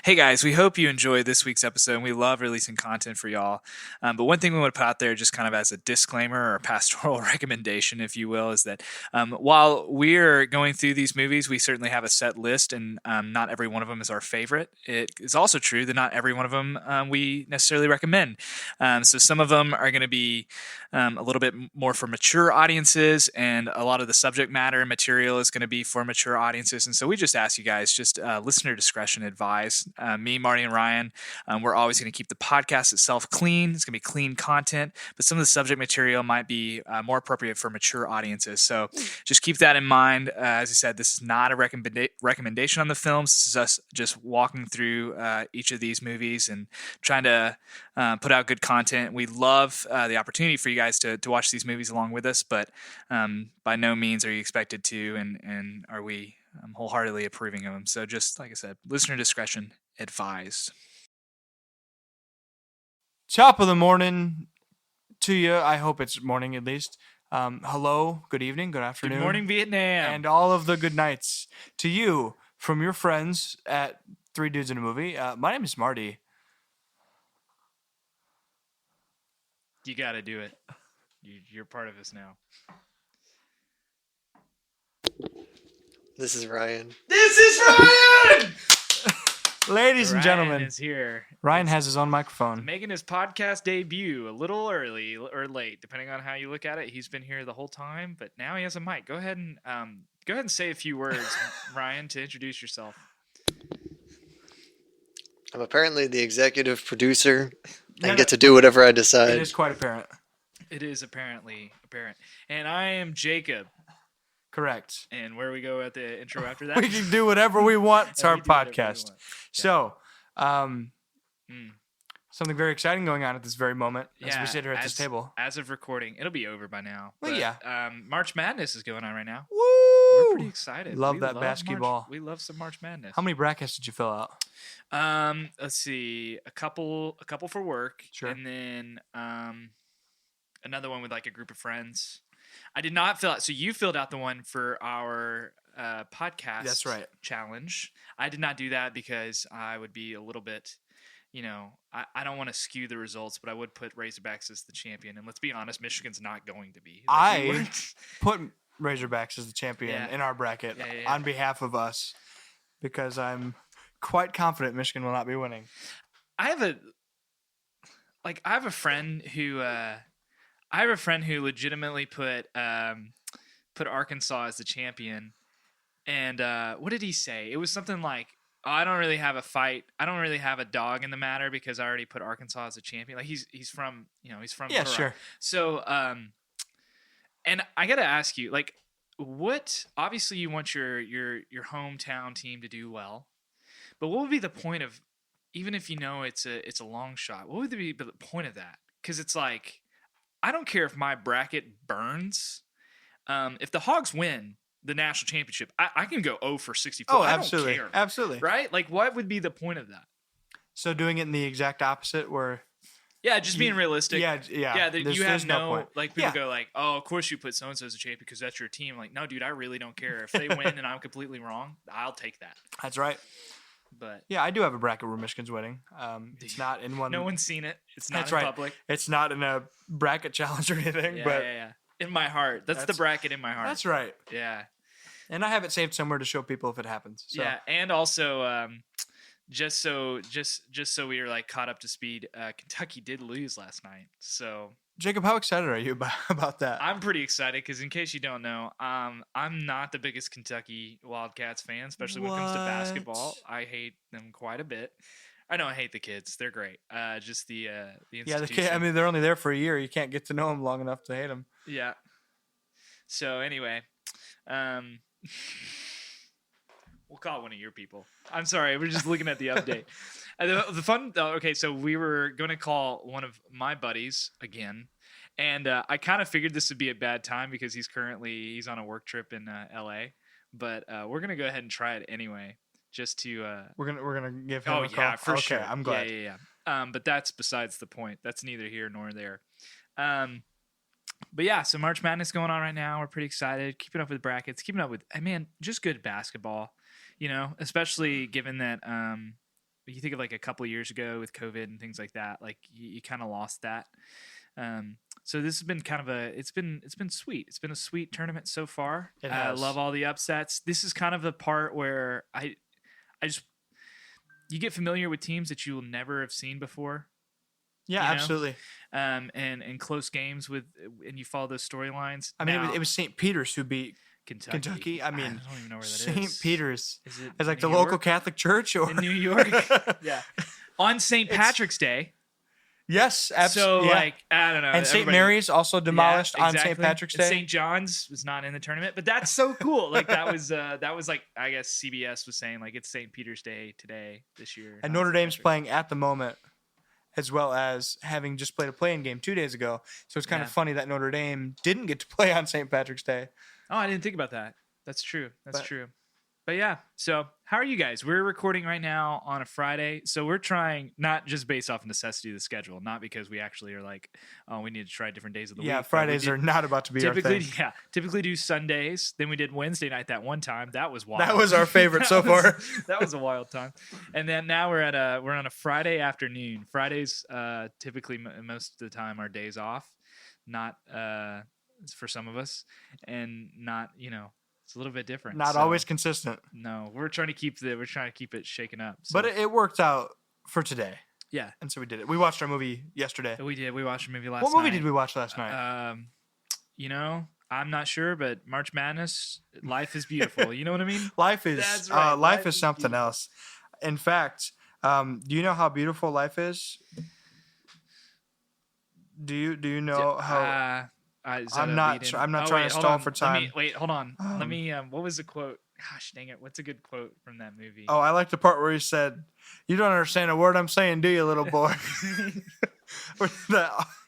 Hey guys, we hope you enjoyed this week's episode, and we love releasing content for y'all. But one thing we want to put out there, just kind of as a disclaimer or pastoral recommendation, if you will, is that while we're going through these movies, we certainly have a set list, and not every one of them is our favorite. It is also true that not every one of them we necessarily recommend. So some of them are going to be a little bit more for mature audiences, and a lot of the subject matter and material is going to be for mature audiences. And so we just ask you guys, just listener discretion advised. Me, Marty, and Ryan, we're always going to keep the podcast itself clean. It's going to be clean content, but some of the subject material might be more appropriate for mature audiences. So just keep that in mind. As I said, this is not a recommendation on the films. This is us just walking through each of these movies and trying to put out good content. We love the opportunity for you guys to watch these movies along with us, but by no means are you expected to, and are we wholeheartedly approving of them. So just like I said, listener discretion advised. Top of the morning to you. I hope it's morning at least. Hello, good evening, good afternoon. Good morning, Vietnam. And all of the good nights to you from your friends at Three Dudes in a Movie. My name is Marty. You got to do it. You're part of this now. This is Ryan. This is Ryan! Ladies and Ryan gentlemen, is here. Ryan has his own microphone. Making his podcast debut a little early or late, depending on how you look at it. He's been here the whole time, but now he has a mic. Go ahead and say a few words, Ryan, to introduce yourself. I'm apparently the executive producer and get to do whatever I decide. It is quite apparent. It is apparently apparent. And I am Jacob. Correct. And where we go at the intro after that? We can do whatever we want. It's Yeah, our we do whatever we podcast. want. So, something very exciting going on at this very moment as we sit here at this table. As of recording, it'll be over by now. Well, but, yeah. March Madness is going on right now. Woo! We're pretty excited. Love We that basketball. We love some March Madness. How many brackets did you fill out? Let's see, a couple for work, Sure. and then another one with like a group of friends. I did not fill out. So you filled out the one for our podcast. That's right. Challenge. I did not do that because I would be a little bit, I don't want to skew the results, but I would put Razorbacks as the champion. And let's be honest, Michigan's not going to be. I put Razorbacks as the champion in our bracket on behalf of us because I'm quite confident Michigan will not be winning. I have a friend who legitimately put Arkansas as the champion, and what did he say? It was something like, "Oh, I don't really have a fight. I don't really have a dog in the matter because I already put Arkansas as a champion." Like he's from Yeah, Little sure. Rock. So and I gotta ask you, like, what? Obviously, you want your hometown team to do well, but what would be the point of, even if it's a long shot, what would be the point of that? Because it's like, I don't care if my bracket burns. If the Hogs win the national championship, I can go 0 for 64. Oh, absolutely. I don't care. Absolutely. Right? Like, what would be the point of that? So doing it in the exact opposite where... Yeah, just being realistic. Yeah. You have no point. like, people go like, "Oh, of course you put so-and-so as a champion because that's your team." Like, no, dude, I really don't care. If they win and I'm completely wrong, I'll take that. That's right. But yeah, I do have a bracket where Michigan's winning. It's not in one... No one's seen it. It's not That's in right. public. It's not in a bracket challenge or anything. Yeah. In my heart. That's the bracket in my heart. That's right. Yeah. And I have it saved somewhere to show people if it happens. So. Yeah, and also just so we are like caught up to speed, Kentucky did lose last night. So Jacob, how excited are you about that? I'm pretty excited because, in case you don't know, I'm not the biggest Kentucky Wildcats fan, especially when it comes to basketball. I hate them quite a bit. I don't hate the kids; they're great. Just the institution. Yeah, the kid, I mean, they're only there for a year. You can't get to know them long enough to hate them. Yeah. So anyway, we'll call one of your people. I'm sorry, we're just looking at the update. The fun. Okay, so we were going to call one of my buddies again, and I kind of figured this would be a bad time because he's on a work trip in L.A. But we're gonna go ahead and try it anyway, just to. We're gonna give him a call. Yeah, for sure. I'm glad. Yeah. But that's besides the point. That's neither here nor there. But yeah, so March Madness going on right now. We're pretty excited. Keeping up with brackets. Keeping up with, just good basketball. Especially given that you think of like a couple of years ago with COVID and things like that, like you kind of lost that. So this has been kind of it's been sweet. It's been a sweet tournament so far. I love all the upsets. This is kind of the part where I just, you get familiar with teams that you will never have seen before. Yeah, absolutely. And close games and you follow those storylines. I mean, it was St. Peter's who beat Kentucky. I mean, I don't even know where that is. St. Peter's is like New the local Catholic church, or in New York. Yeah, on St. Patrick's Day. Yes, absolutely. So, like, I don't know. And St. Mary's also demolished on St. Patrick's Day. St. John's was not in the tournament, but that's so cool. Like, that was like, I guess CBS was saying, like, it's St. Peter's Day today, this year. And Notre Dame's playing at the moment, as well as having just played a play-in game 2 days ago. So it's kind of funny that Notre Dame didn't get to play on St. Patrick's Day. Oh, I didn't think about that. That's true. That's true. But yeah, so how are you guys? We're recording right now on a Friday. So we're trying, not just based off necessity of the schedule, not because we actually are like, oh, we need to try different days of the week. Yeah, Fridays are not about to be our thing. Yeah, typically do Sundays. Then we did Wednesday night that one time. That was wild. That was our favorite so far. That was a wild time. And then now we're on a Friday afternoon. Fridays typically most of the time are days off, not for some of us, and not, it's a little bit different. Not always consistent. No, we're trying to keep it shaken up. So. But it worked out for today. Yeah. And so we did it. We watched our movie yesterday. We did. We watched a movie last night. What movie did we watch last night? I'm not sure, but March Madness, life is beautiful. You know what I mean? Life is right. Life is something else. In fact, do you know how beautiful life is? Do you know how I'm not trying to stall for time. Hold on. Let me what was the quote? Gosh dang it. What's a good quote from that movie? Oh, I like the part where he said, "You don't understand a word I'm saying, do you, little boy?"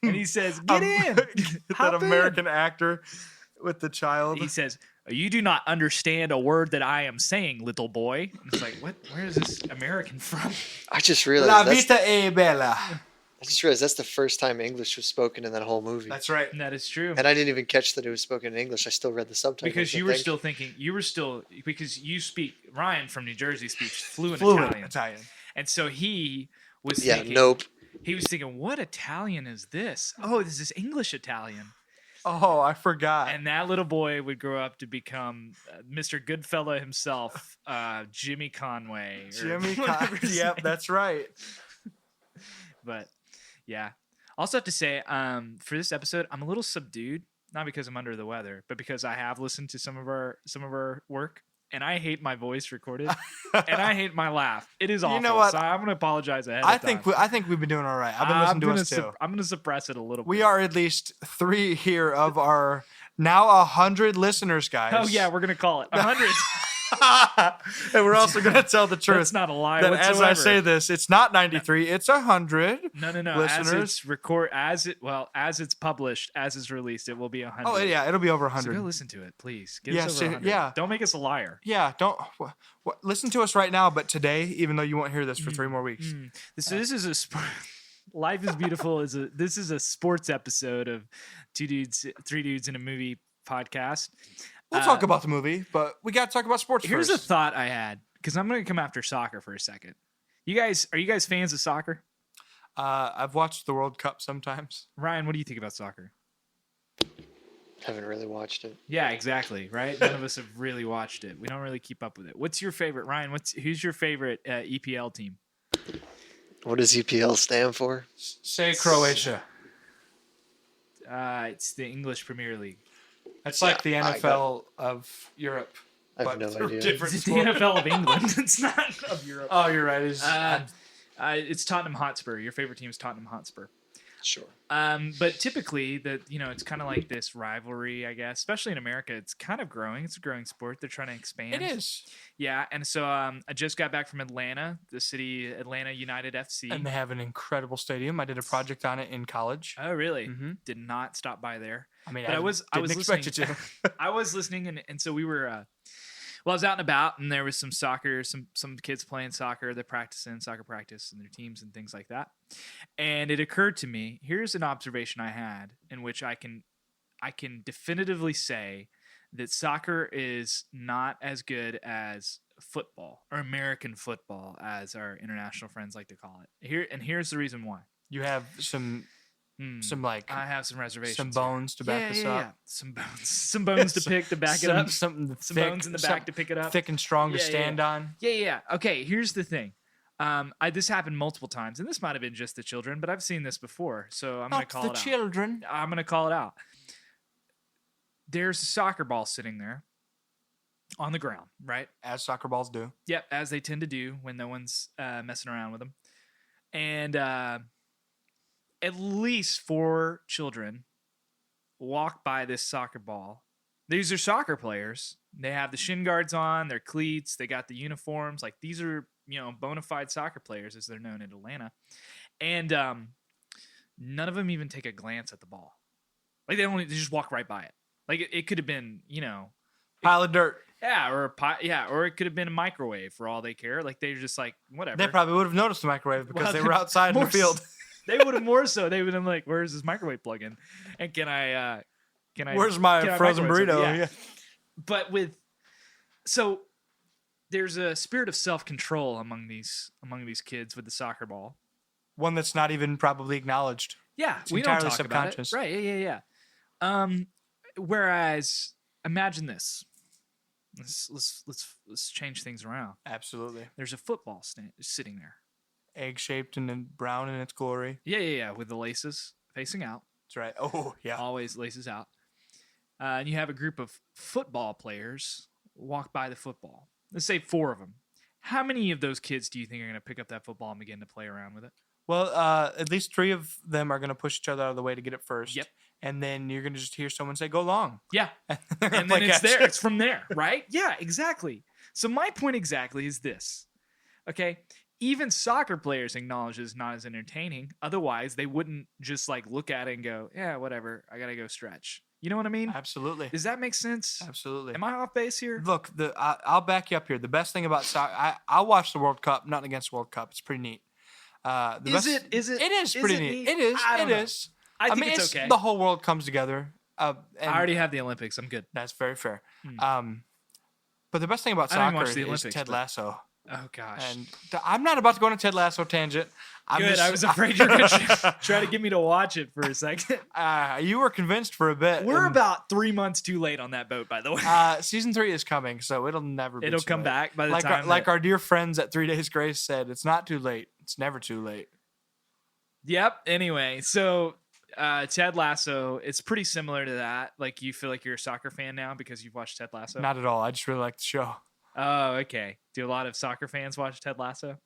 And he says, "Get in." That American actor with the child. He says, "You do not understand a word that I am saying, little boy." And it's like, what? Where is this American from? I just realized La vita è bella. I just realized that's the first time English was spoken in that whole movie. That's right. That is true. And I didn't even catch that it was spoken in English. I still read the subtitles. Because Ryan from New Jersey speaks fluent Italian. And so he was thinking, nope. He was thinking, what Italian is this? Oh, this is English Italian. Oh, I forgot. And that little boy would grow up to become Mr. Goodfella himself, Jimmy Conway. Yep, that's right. But yeah. Also have to say, for this episode, I'm a little subdued, not because I'm under the weather, but because I have listened to some of our work, and I hate my voice recorded, and I hate my laugh. It is awful. You know what? So I'm going to apologize ahead of time. I think we've been doing all right. I've been listening to us too. I'm going to suppress it a little bit. We are at least 3 here of our now 100 listeners, guys. Oh yeah, we're going to call it 100. And we're also going to tell the truth. That's not a lie that whatsoever. As I say this, it's not 93, it's 100. No. Listeners. As it's published, as it's released, it will be 100. Oh yeah, it'll be over 100. So go listen to it, please. Get us over 100. Yeah. Don't make us a liar. Yeah, don't listen to us right now, but today, even though you won't hear this for 3 more weeks. This is a Life is Beautiful this is a sports episode of 3 dudes in a movie podcast. We'll talk about the movie, but we got to talk about sports Here's first. a thought I had, because I'm going to come after soccer for a second. Are you guys fans of soccer? I've watched the World Cup sometimes. Ryan, what do you think about soccer? Haven't really watched it. Yeah, exactly. Right. None of us have really watched it. We don't really keep up with it. What's your favorite, Ryan? Who's your favorite EPL team? What does EPL stand for? Say Croatia. It's the English Premier League. It's like the NFL of Europe. I have no idea. It's the NFL of England. It's not of Europe. Oh, you're right. It's Tottenham Hotspur. Your favorite team is Tottenham Hotspur. Sure. But typically, it's kind of like this rivalry, I guess. Especially in America, it's kind of growing. It's a growing sport. They're trying to expand. It is. Yeah, and so I just got back from Atlanta, the city Atlanta United FC. And they have an incredible stadium. I did a project on it in college. Oh, really? Mm-hmm. Did not stop by there. I mean, but I was expect you to. I was listening, and so we were. I was out and about, and there was some soccer, some kids playing soccer. They're practicing soccer practice and their teams and things like that. And it occurred to me, here's an observation I had in which I can definitively say that soccer is not as good as football, or American football, as our international friends like to call it. Here's the reason why. You have some like I have some reservations. some bones to back this up. Yeah. Some bones to pick to back it up. Some bones in the back to pick it up. Thick and strong to stand on. Yeah. Okay, here's the thing. This happened multiple times, and this might have been just the children, but I've seen this before, so I'm going to call it out. The children. I'm going to call it out. There's a soccer ball sitting there on the ground, right? As soccer balls do. Yep, as they tend to do when no one's messing around with them. And at least 4 children walk by this soccer ball. These are soccer players. They have the shin guards on, their cleats, they got the uniforms. Like, these are, bona fide soccer players, as they're known in Atlanta. And none of them even take a glance at the ball. Like, they just walk right by it. Like, it could have been, pile of dirt. Yeah, or it could have been a microwave for all they care. Like, they're just like, whatever. They probably would have noticed the microwave because they were outside in the field. They would have more so. They would have been like, "Where's this microwave plug in? And can I? Where's my frozen burrito?" Yeah. But so there's a spirit of self-control among these kids with the soccer ball. One that's not even probably acknowledged. Yeah, it's we entirely don't talk subconscious. about it. Right? Yeah. Whereas, imagine this. Let's change things around. Absolutely. There's a football sitting there, egg-shaped and then brown in its glory. Yeah, with the laces facing out. That's right. Oh, yeah. Always laces out. And you have a group of football players walk by the football. Let's say 4 of them. How many of those kids do you think are going to pick up that football and begin to play around with it? Well, at least 3 of them are going to push each other out of the way to get it first. Yep. And then you're going to just hear someone say, "Go long." Yeah. And then it's there. It's from there, right? Yeah, exactly. So my point exactly is this. Okay? Even soccer players acknowledge it's not as entertaining. Otherwise, they wouldn't just like look at it and go, "Yeah, whatever. I got to go stretch." You know what I mean? Absolutely. Does that make sense? Absolutely. Am I off base here? Look, I'll back you up here. The best thing about soccer, I'll watch the World Cup, not against the World Cup. It's pretty neat. Is it? It is pretty neat. It is. I don't know. I think it's okay. The whole world comes together. I already have the Olympics. I'm good. That's very fair. But the best thing about soccer is Ted Lasso. Oh, gosh. And I'm not about to go on a Ted Lasso tangent. I was afraid you were going to try to get me to watch it for a second. You were convinced for a bit. We're about 3 months too late on that boat, by the way. Season 3 is coming, so it'll never be It'll too come late. back by the time. Like our dear friends at 3 Days Grace said, it's not too late. It's never too late. Yep. Anyway, so Ted Lasso, it's pretty similar to that. Like, you feel like you're a soccer fan now because you've watched Ted Lasso? Not at all. I just really like the show. Oh, okay. Do a lot of soccer fans watch Ted Lasso?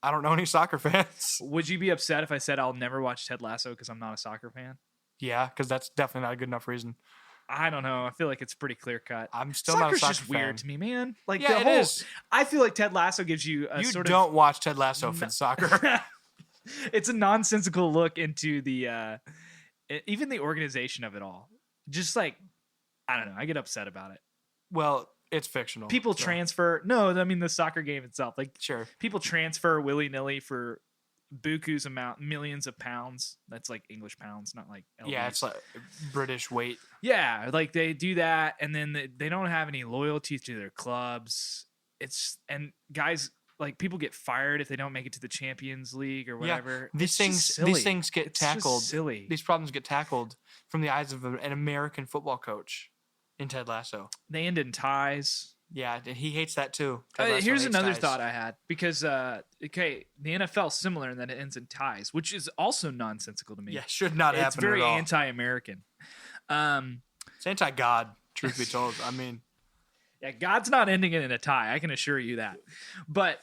I don't know any soccer fans. Would you be upset if I said I'll never watch Ted Lasso because I'm not a soccer fan? Yeah, because that's definitely not a good enough reason. I don't know. I feel like it's pretty clear cut. I'm still not a soccer just fan. Weird to me, man. Like, yeah, it is. I feel like Ted Lasso gives you a You don't watch Ted Lasso for the soccer. It's a nonsensical look into the even the organization of it all. Just like, I don't know. I get upset about it. Well, it's fictional. People transfer. No, I mean the soccer game itself. Like, sure, people transfer willy-nilly for buku's amount, millions of pounds. That's like English pounds, not like LBs. Yeah, it's like British weight. Yeah, like they do that, and then they don't have any loyalty to their clubs. And guys, like, people get fired if they don't make it to the Champions League or whatever. Yeah, these things get tackled. Just silly. These problems get tackled from the eyes of an American football coach in Ted Lasso. They end in ties. Yeah, and he hates that too. Here's another thought I had, because the NFL is similar in that it ends in ties, which is also nonsensical to me. Yeah, should not happen. It's very at all. anti-American. It's anti-God, truth be told. I mean, yeah, God's not ending it in a tie. I can assure you that. But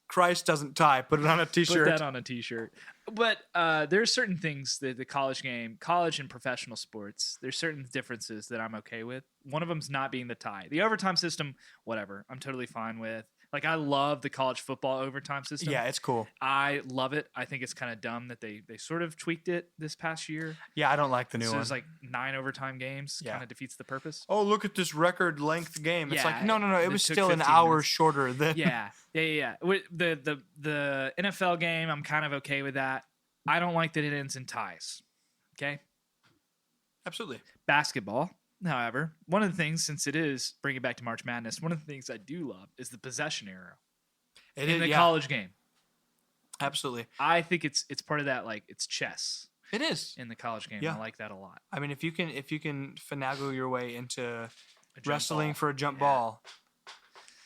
Christ doesn't tie. Put it on a T-shirt. Put that on a T-shirt. But there are certain things that the college and professional sports, there's certain differences that I'm okay with. One of them's not being the tie. The overtime system, whatever, I'm totally fine with. Like, I love the college football overtime system. Yeah, it's cool. I love it. I think it's kind of dumb that they sort of tweaked it this past year. Yeah, I don't like the new one. So there's like 9 overtime games. Yeah. Kind of defeats the purpose. Oh, look at this record length game. It's like, no. It was took still an 15 hour minutes. shorter than. Yeah. The NFL game, I'm kind of okay with that. I don't like that it ends in ties. Okay? Absolutely. Basketball. however, one of the things, since it is bring it back to March Madness, one of the things I do love is the possession arrow in the college game. Absolutely. I think it's part of that, like it's chess. It is in the college game. Yeah. I like that a lot. I mean, if you can finagle your way into wrestling for a jump Yeah. ball,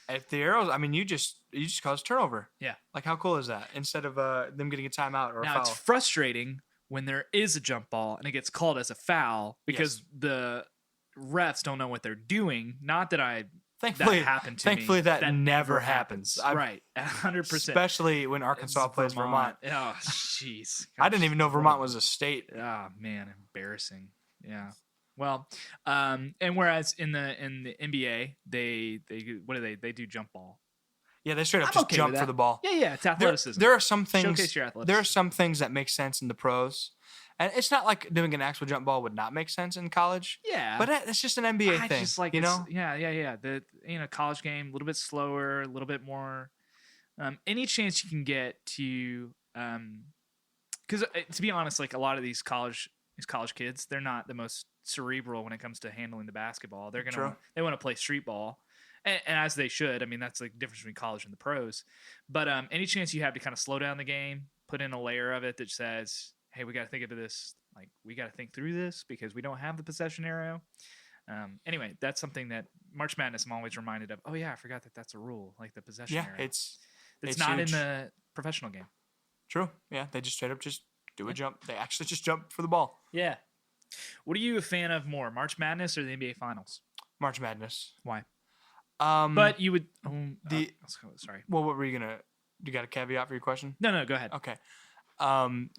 if the arrows, I mean, you just cause turnover. Yeah. Like, how cool is that? Instead of them getting a timeout or a Now foul. it's frustrating when there is a jump ball and it gets called as a foul because the refs don't know what they're doing. Not that that happened to me. Thankfully, that never happens. Right, 100%. Especially when Arkansas plays Vermont. Oh, jeez. I didn't even know Vermont was a state. Oh man, embarrassing. Yeah. Well, and whereas in the NBA, they what do they do jump ball. Yeah, they straight up I'm just okay jump with for that. the ball. Yeah, it's athleticism. There are some things. Showcase your athleticism. There are some things that make sense in the pros, and it's not like doing an actual jump ball would not make sense in college. Yeah, but it's just an NBA thing. Just like you know. Yeah. The college game a little bit slower, a little bit more. Any chance you can get to, because to be honest, like a lot of these college kids, they're not the most cerebral when it comes to handling the basketball. They want to play street ball. And as they should. I mean, that's the difference between college and the pros. But any chance you have to kind of slow down the game, put in a layer of it that says, hey, we got to think of this. Like, we got to think through this because we don't have the possession arrow. Anyway, that's something that March Madness I'm always reminded of. Oh, yeah, I forgot that's a rule, like the possession arrow. It's not huge. in the professional game. True. Yeah, they just straight up just do a jump. They actually just jump for the ball. Yeah. What are you a fan of more, March Madness or the NBA Finals? March Madness. Why? But you would sorry. Well, what were you gonna? You got a caveat for your question? No, go ahead. Okay.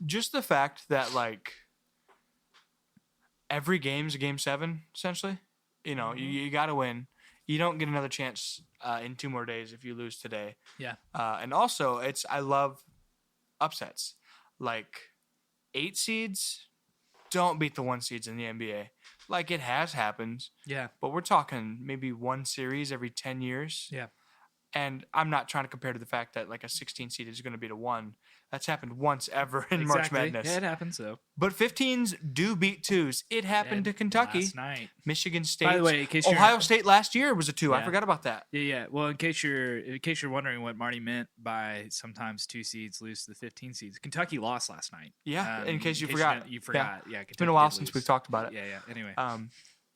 Just the fact that like every game's a game 7, essentially. You know, you got to win. You don't get another chance in 2 more days if you lose today. Yeah. And also, I love upsets. Like 8 seeds don't beat the 1 seeds in the NBA. Like, it has happened. Yeah. But we're talking maybe 1 series every 10 years. Yeah. And I'm not trying to compare to the fact that like a 16 seed is going to beat a 1. That's happened once ever in March Madness. Yeah, it happens though. But 15s do beat 2s. It happened to Kentucky. Last night. Michigan State. By the way, in case Ohio State last year was a 2. Yeah. I forgot about that. Yeah. Well, in case you're wondering what Marty meant by sometimes 2 seeds lose to the 15 seeds, Kentucky lost last night. Yeah. In case you forgot. You forgot. Yeah. It's been a while since we've talked about it. Yeah. Anyway.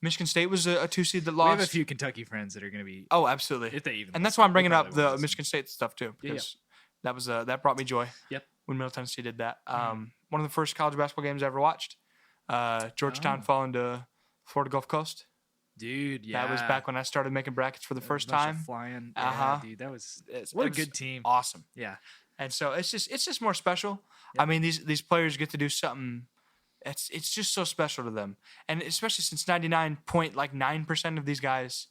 Michigan State was a 2 seed that lost. We have a few Kentucky friends that are going to be. Oh, absolutely. If they even. And that's why I'm bringing up the Michigan State stuff too, because that was that brought me joy. Yep. When Middle Tennessee did that. One of the first college basketball games I ever watched. Georgetown falling to Florida Gulf Coast. Dude, yeah. That was back when I started making brackets for the first time. Flying. Yeah, dude, that was what a good team. Awesome. Yeah. And so it's just more special. Yep. I mean, these players get to do something. It's just so special to them, and especially since 99.9% of these guys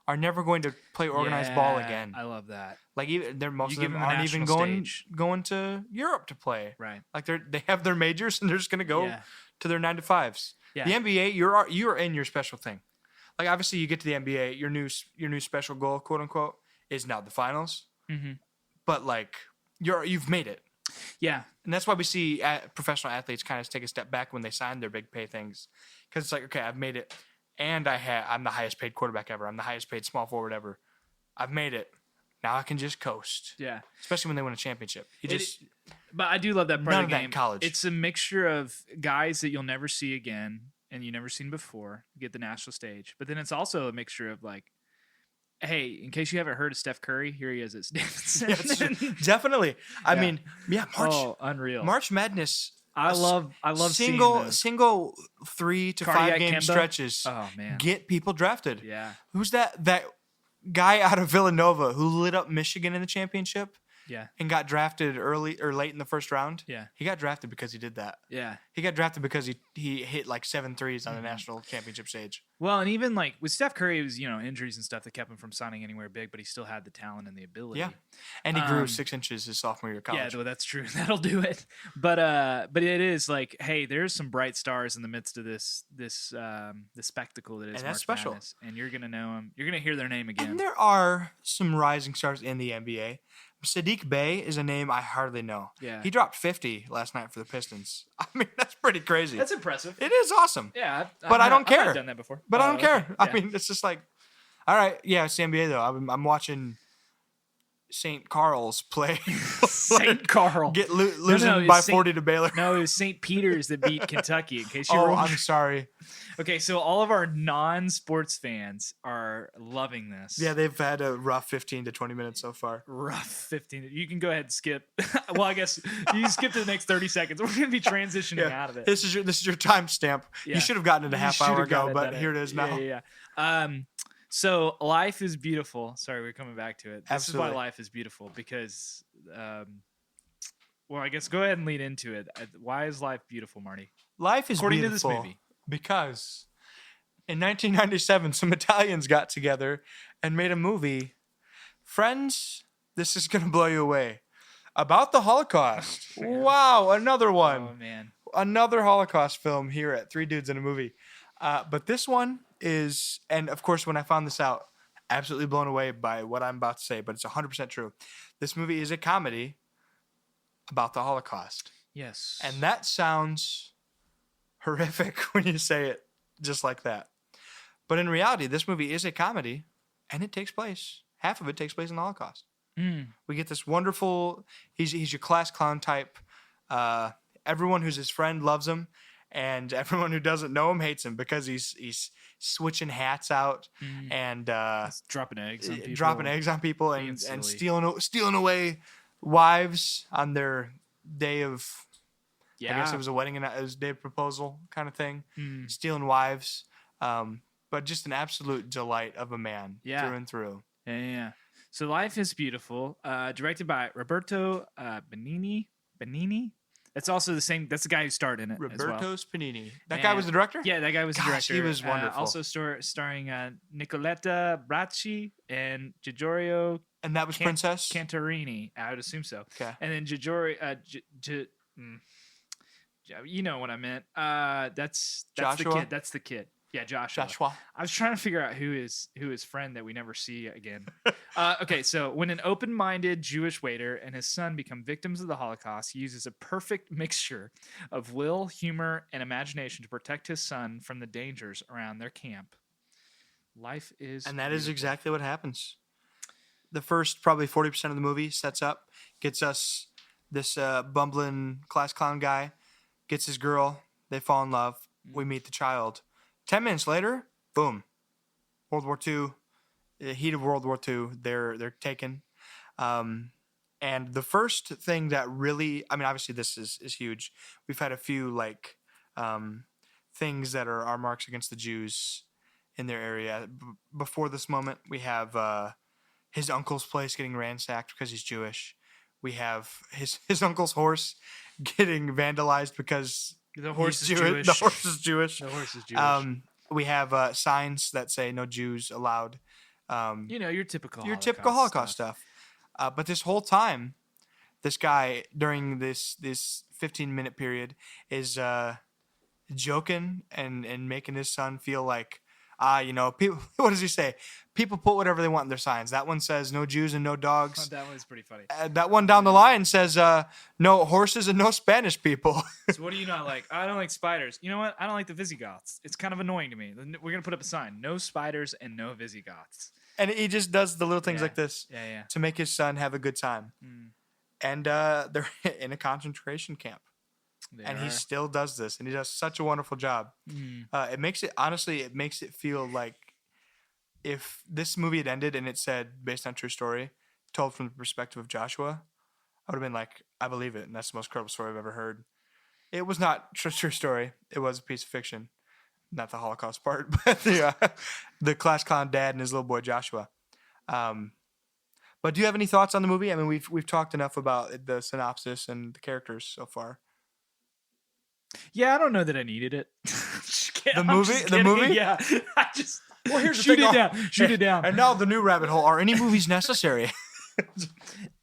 are never going to play organized ball again. I love that. Like most of them the aren't even going to Europe to play. Right. Like they have their majors and they're just going to go to their 9-to-5s. Yeah. The NBA, you're in your special thing. Like obviously you get to the NBA, your new special goal, quote unquote, is now the finals. Mm-hmm. But like you've made it. Yeah. And that's why we see professional athletes kind of take a step back when they sign their big pay things, because it's like, okay, I've made it, and I'm the highest paid quarterback ever. I'm the highest paid small forward ever. I've made it. Now I can just coast. Yeah. Especially when they win a championship. But I do love that part none of the game. That in college. It's a mixture of guys that you'll never see again and you never seen before get the national stage. But then it's also a mixture of like, hey, in case you haven't heard of Steph Curry, here he is at Davidson. Definitely. I mean, unreal. March Madness. I love single 3 to 5 game Kemba stretches. Oh man, get people drafted. Yeah. Who's that guy out of Villanova who lit up Michigan in the championship? Yeah. And got drafted early or late in the first round. Yeah. He got drafted because he did that. Yeah. He got drafted because he hit like 7 threes on the national championship stage. Well, and even like with Steph Curry, it was, injuries and stuff that kept him from signing anywhere big, but he still had the talent and the ability. Yeah. And he grew 6 inches his sophomore year of college. Yeah, well, that's true. That'll do it. But it is like, hey, there's some bright stars in the midst of this spectacle that is March special. Madness, and you're gonna know them. You're gonna hear their name again. And there are some rising stars in the NBA, Sadiq Bey is a name I hardly know. Yeah. He dropped 50 last night for the Pistons. I mean, that's pretty crazy. That's impressive. It is awesome. Yeah, But I don't care. I've done that before. But I don't care. Okay. I mean, it's just like, all right, yeah, it's the NBA though. I'm watching St. Carl's play. St. Carl Losing by 40 to Baylor. No, it was St. Peter's that beat Kentucky. In case you were I'm sorry. Okay, so all of our non-sports fans are loving this. Yeah, they've had a rough 15 to 20 minutes so far. Rough 15. You can go ahead and skip. Well, I guess you skip to the next 30 seconds. We're going to be transitioning out of it. This is your timestamp. Yeah. You should have gotten it a half hour ago, but here it is now. Yeah. So life is beautiful. Sorry, we're coming back to it. This Absolutely. is why life is beautiful because, well, I guess go ahead and lead into it. Why is life beautiful, Marty? Life is According beautiful to this movie. Because in 1997, some Italians got together and made a movie. Friends, this is going to blow you away. About the Holocaust. Wow, another one. Oh, man. Another Holocaust film here at Three Dudes in a Movie. But this one is, and of course, when I found this out, absolutely blown away by what I'm about to say, but it's 100% true. This movie is a comedy about the Holocaust. Yes. And that sounds horrific when you say it just like that. But in reality, this movie is a comedy, and it takes place, half of it takes place in the Holocaust. We get this wonderful, he's your class clown type. Everyone who's his friend loves him, and everyone who doesn't know him hates him because he's switching hats out and dropping eggs on people. And stealing away wives on their day of, I guess it was a wedding and it was day of proposal kind of thing. Stealing wives. But just an absolute delight of a man through and through. Yeah. So Life is Beautiful, directed by Roberto Benigni. That's also the same. That's the guy who starred in it. Roberto as well. Spinini. That guy was the director? Yeah, that guy was the director. He was wonderful. Also starring Nicoletta Bracci and Giorgio. And that was Princess Cantarini. I would assume so. Okay. And then Giorgio. You know what I meant. That's Joshua? the kid. That's the kid. Yeah, Joshua. I was trying to figure out who his friend that we never see again. Okay, so when an open-minded Jewish waiter and his son become victims of the Holocaust, he uses a perfect mixture of will, humor, and imagination to protect his son from the dangers around their camp. Life is And that beautiful. is exactly what happens. The first probably 40% of the movie sets up, gets us this bumbling class clown guy, gets his girl, they fall in love, we meet the child. 10 minutes later, boom, World War II, the heat of World War II, they're taken. And the first thing that really, I mean, obviously this is huge. We've had a few things that are marks against the Jews in their area. Before this moment, we have his uncle's place getting ransacked because he's Jewish. We have his uncle's horse getting vandalized because the horse is Jewish. The horse is Jewish. The horse is Jewish. We have signs that say no Jews allowed. Your typical Holocaust stuff. But this whole time, this guy during this 15-minute period is joking and making his son feel like, people. What does he say? People put whatever they want in their signs. That one says no Jews and no dogs. That one's pretty funny. That one down the line says no horses and no Spanish people. So what do you not like? I don't like spiders. You know what? I don't like the Visigoths. It's kind of annoying to me. We're going to put up a sign. No spiders and no Visigoths. And he just does the little things like this Yeah. to make his son have a good time. And they're in a concentration camp. He still does this, and he does such a wonderful job. It makes it feel like if this movie had ended and it said based on true story, told from the perspective of Joshua, I would have been like, I believe it, and that's the most credible story I've ever heard. It was not true story. It was a piece of fiction, not the Holocaust part, but the class clown dad and his little boy Joshua. But do you have any thoughts on the movie? I mean, we've talked enough about the synopsis and the characters so far. Yeah, I don't know that I needed it. The movie? Yeah. Here's the shoot thing. it down. Shoot it down. And now the new rabbit hole. Are any movies necessary?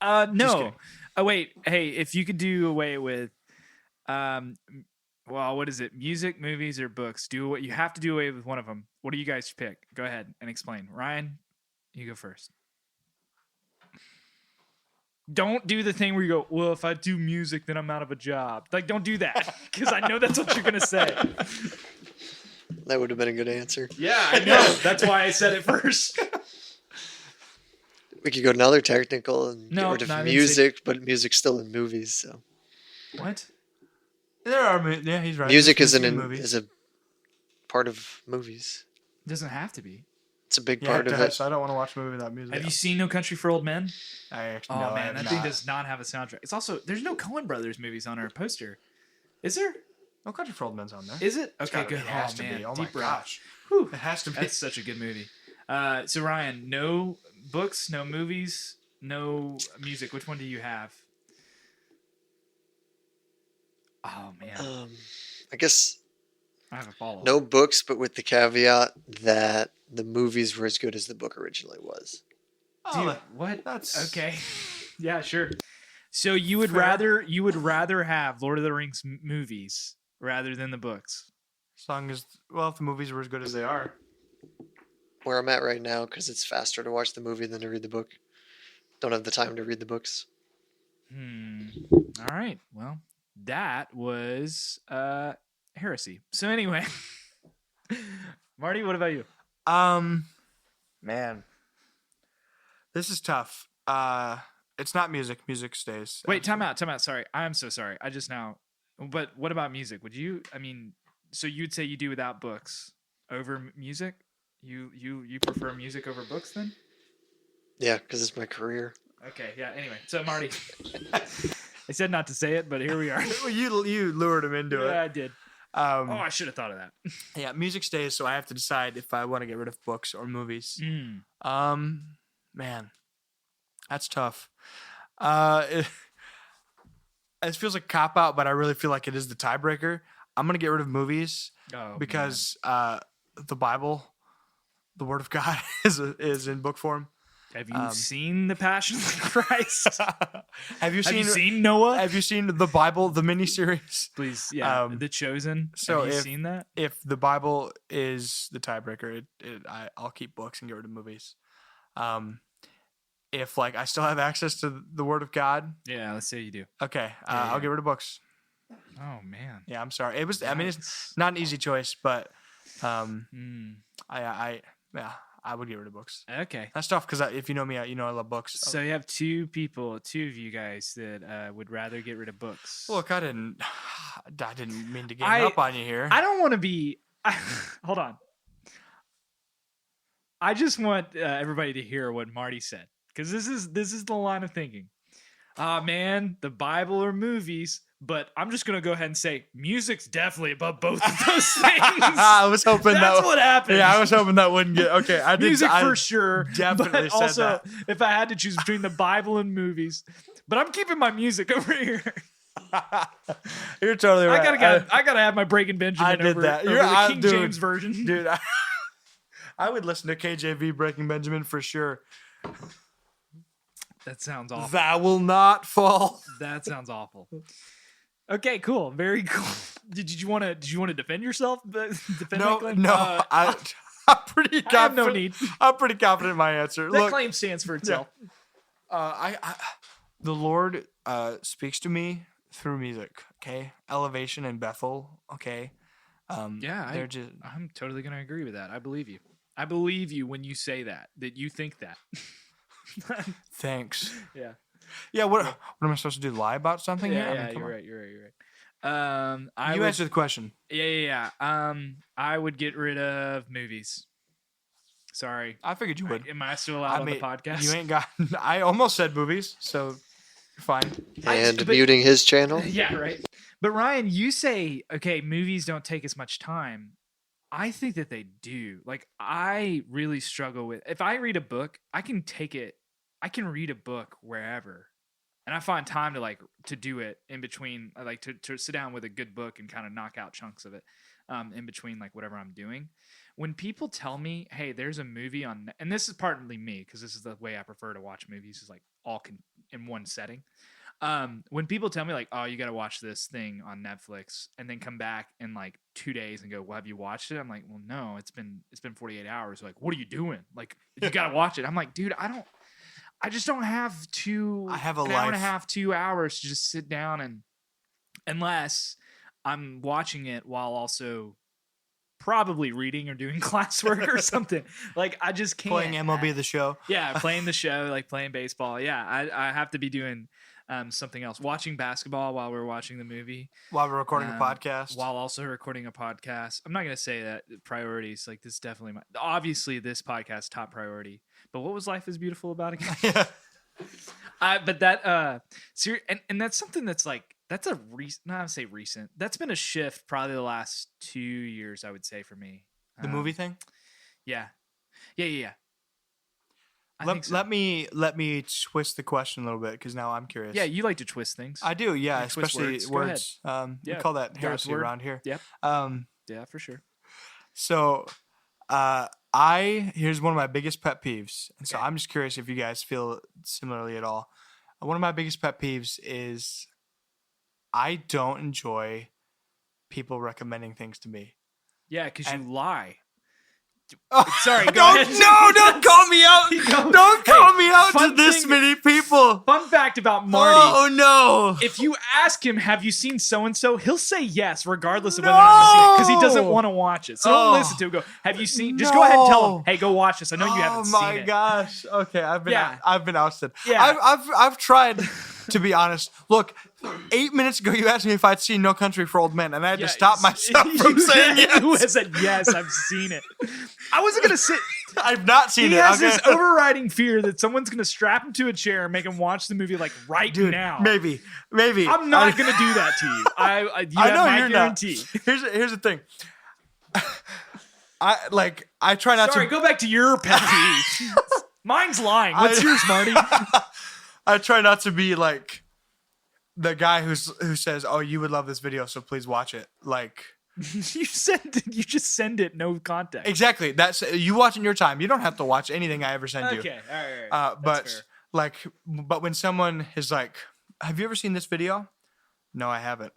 No. Oh, wait. Hey, if you could do away with, what is it? Music, movies, or books? You have to do away with one of them. What do you guys pick? Go ahead and explain. Ryan, you go first. Don't do the thing where you go, well, if I do music, then I'm out of a job. Like, don't do that, because I know that's what you're gonna say. That would have been a good answer. Yeah, I know. That's why I said it first. We could go another technical and No, get rid no, I of didn't say- music, but music's still in movies. So What? There are, yeah, he's right. music There's isn't in in, movies. is a part of movies. It doesn't have to be. It's a big Yeah, part it of does. it. I don't want to watch a movie without music. Have you seen No Country for Old Men? I actually, Oh no, I man, have that not. thing does not have a soundtrack. It's also there's no Coen Brothers movies on our poster. Is there? No Country for Old Men's on there. Is it? It's Okay, gotta good. be. It has Oh to man, be. Oh deep my breath. gosh. Whew. It has to be. That's such a good movie. So Ryan, no books, no movies, no music. Which one do you have? Oh man, I guess I have a follow. no books, but with the caveat that the movies were as good as the book originally was. Dude, Oh, what? that's- okay. Yeah, sure. So you would Fair. rather have Lord of the Rings movies rather than the books. as long as, well, if the movies were as good as they are. Where I'm at right now, because it's faster to watch the movie than to read the book. Don't have the time to read the books. All right. Well, that was heresy. So anyway, Marty, what about you? Man, this is tough. It's not music. Music stays. Wait, time out. Sorry, I'm so sorry. I just now. But what about music? Would you? I mean, so you'd say you do without books over music? You prefer music over books then? Yeah, because it's my career. Okay. Yeah. Anyway, so Marty, I said not to say it, but here we are. Well, you lured him into Yeah, it. I did. Oh, I should have thought of that. Yeah, music stays, so I have to decide if I want to get rid of books or movies. Man, that's tough. It feels like a cop out, but I really feel like it is the tiebreaker. I'm gonna get rid of movies Oh, because the Bible, the Word of God, is in book form. have you seen The Passion of the Christ? Have you seen Noah? Have you seen the Bible, the miniseries? Please, yeah, The Chosen. so have you if- seen that? If the Bible is the tiebreaker, I'll keep books and get rid of movies. If like I still have access to the Word of God, Yeah, let's say you do. okay, Yeah. I'll get rid of books. Oh man. Yeah, I'm sorry. It was. I mean, it's That's- not an easy choice, but I would get rid of books. Okay. That's tough because if you know me, you know I love books. So you have two of you guys that would rather get rid of books. Look, I didn't mean to gang I- up on you here. I don't want to be. Hold on. I just want everybody to hear what Marty said because this is the line of thinking. Ah, man, the Bible or movies, but I'm just gonna go ahead and say music's definitely above both of those things. I was hoping That's what happened. Yeah, I was hoping that wouldn't get. Okay, I did. Music I for sure. definitely but said also, that. if I had to choose between the Bible and movies, but I'm keeping my music over here. You're totally right. I gotta have my Breaking Benjamin I did over, that. over You're- the I- King dude, James version. Dude, I would listen to KJV Breaking Benjamin for sure. That sounds awful. Thou will not fall. That sounds awful. Okay, cool. Very cool. Did you want to defend yourself? Defend No, that claim? no, I'm pretty confident. I have no need. I'm pretty confident in my answer. That Look, claim stands for itself. the Lord speaks to me through music. Okay, Elevation and Bethel. Okay, Yeah, they're just. I'm totally gonna agree with that. I believe you. I believe you when you say that you think that. Thanks. Yeah. Yeah. What am I supposed to do? Lie about something? here? I mean, come you're on. right. You're right. I You would, answered the question. Yeah. I would get rid of movies. Sorry. I figured you would. Am I still allowed I mean, on the podcast? you ain't got. I almost said movies, so you're fine. And but- muting his channel. Yeah, right. But Ryan, you say, okay, movies don't take as much time. I think that they do. Like, I really struggle with if I read a book, I can read a book wherever. And I find time to do it in between. I like to sit down with a good book and kind of knock out chunks of it in between like whatever I'm doing. When people tell me, hey, there's a movie on, and this is partly me because this is the way I prefer to watch movies, is like all in one setting. When people tell me like, oh, you got to watch this thing on Netflix and then come back in like 2 days and go, well, have you watched it? I'm like, well, no, it's been 48 hours. Like, what are you doing? Like, you got to watch it. I'm like, dude, I just don't have I have a an hour and a life. half, 2 hours to just sit down and unless I'm watching it while also probably reading or doing classwork or something. Like I just can't. Playing MLB The Show. Yeah, playing the show, like playing baseball. Yeah, I have to be doing something else. Watching basketball while we're watching the movie. While we're recording a podcast. While also recording a podcast. I'm not going to say that priorities. Like this is definitely obviously this podcast top priority. But what was Life is Beautiful about again? Yeah. But that and that's something that's like that's a recent. Not to say recent. That's been a shift probably the last 2 years. I would say for me. The movie thing. Yeah. I think so. Let me twist the question a little bit because now I'm curious. Yeah, you like to twist things. I do. Yeah, You twist especially words. Go words. We Yeah, call that God's heresy word. around here. Yep. Um, Yeah, for sure. So, here's one of my biggest pet peeves, and so Okay. I'm just curious if you guys feel similarly at all. One of my biggest pet peeves is I don't enjoy people recommending things to me. Yeah, because you And- lie. Oh, Sorry, go don't ahead. don't call me out. Go. Don't call me out to fun this thing- many people. Fun fact about Marty. Oh no! If you ask him, have you seen so-and-so, he'll say yes, regardless of whether or not he's seen it, because he doesn't No! want to watch it. So Oh. don't listen to him. Go, have you seen? Just go ahead and tell him, No. hey, go watch this. I know you haven't Oh my seen it. gosh! Okay, I've been ousted. Yeah. I've tried to be honest. Look, 8 minutes ago you asked me if I'd seen No Country for Old Men, and I had to stop myself from saying You yes. said yes, I've seen it. I wasn't gonna sit. I've not seen He it. has Okay. this overriding fear that someone's gonna strap him to a chair and make him watch the movie like right Dude, now. maybe. I'm not gonna do that to you. You have know my you're guarantee. not. Here's the thing. I try not Sorry, to. go back to your pet peeve. Mine's lying. What's yours, Marty? I try not to be like the guy who says, "Oh, you would love this video, so please watch it." Like You just send it, no context. exactly. That's you watch in your time. You don't have to watch anything I ever send you. Okay, all right. But but when someone is like, "Have you ever seen this video?" No, I haven't.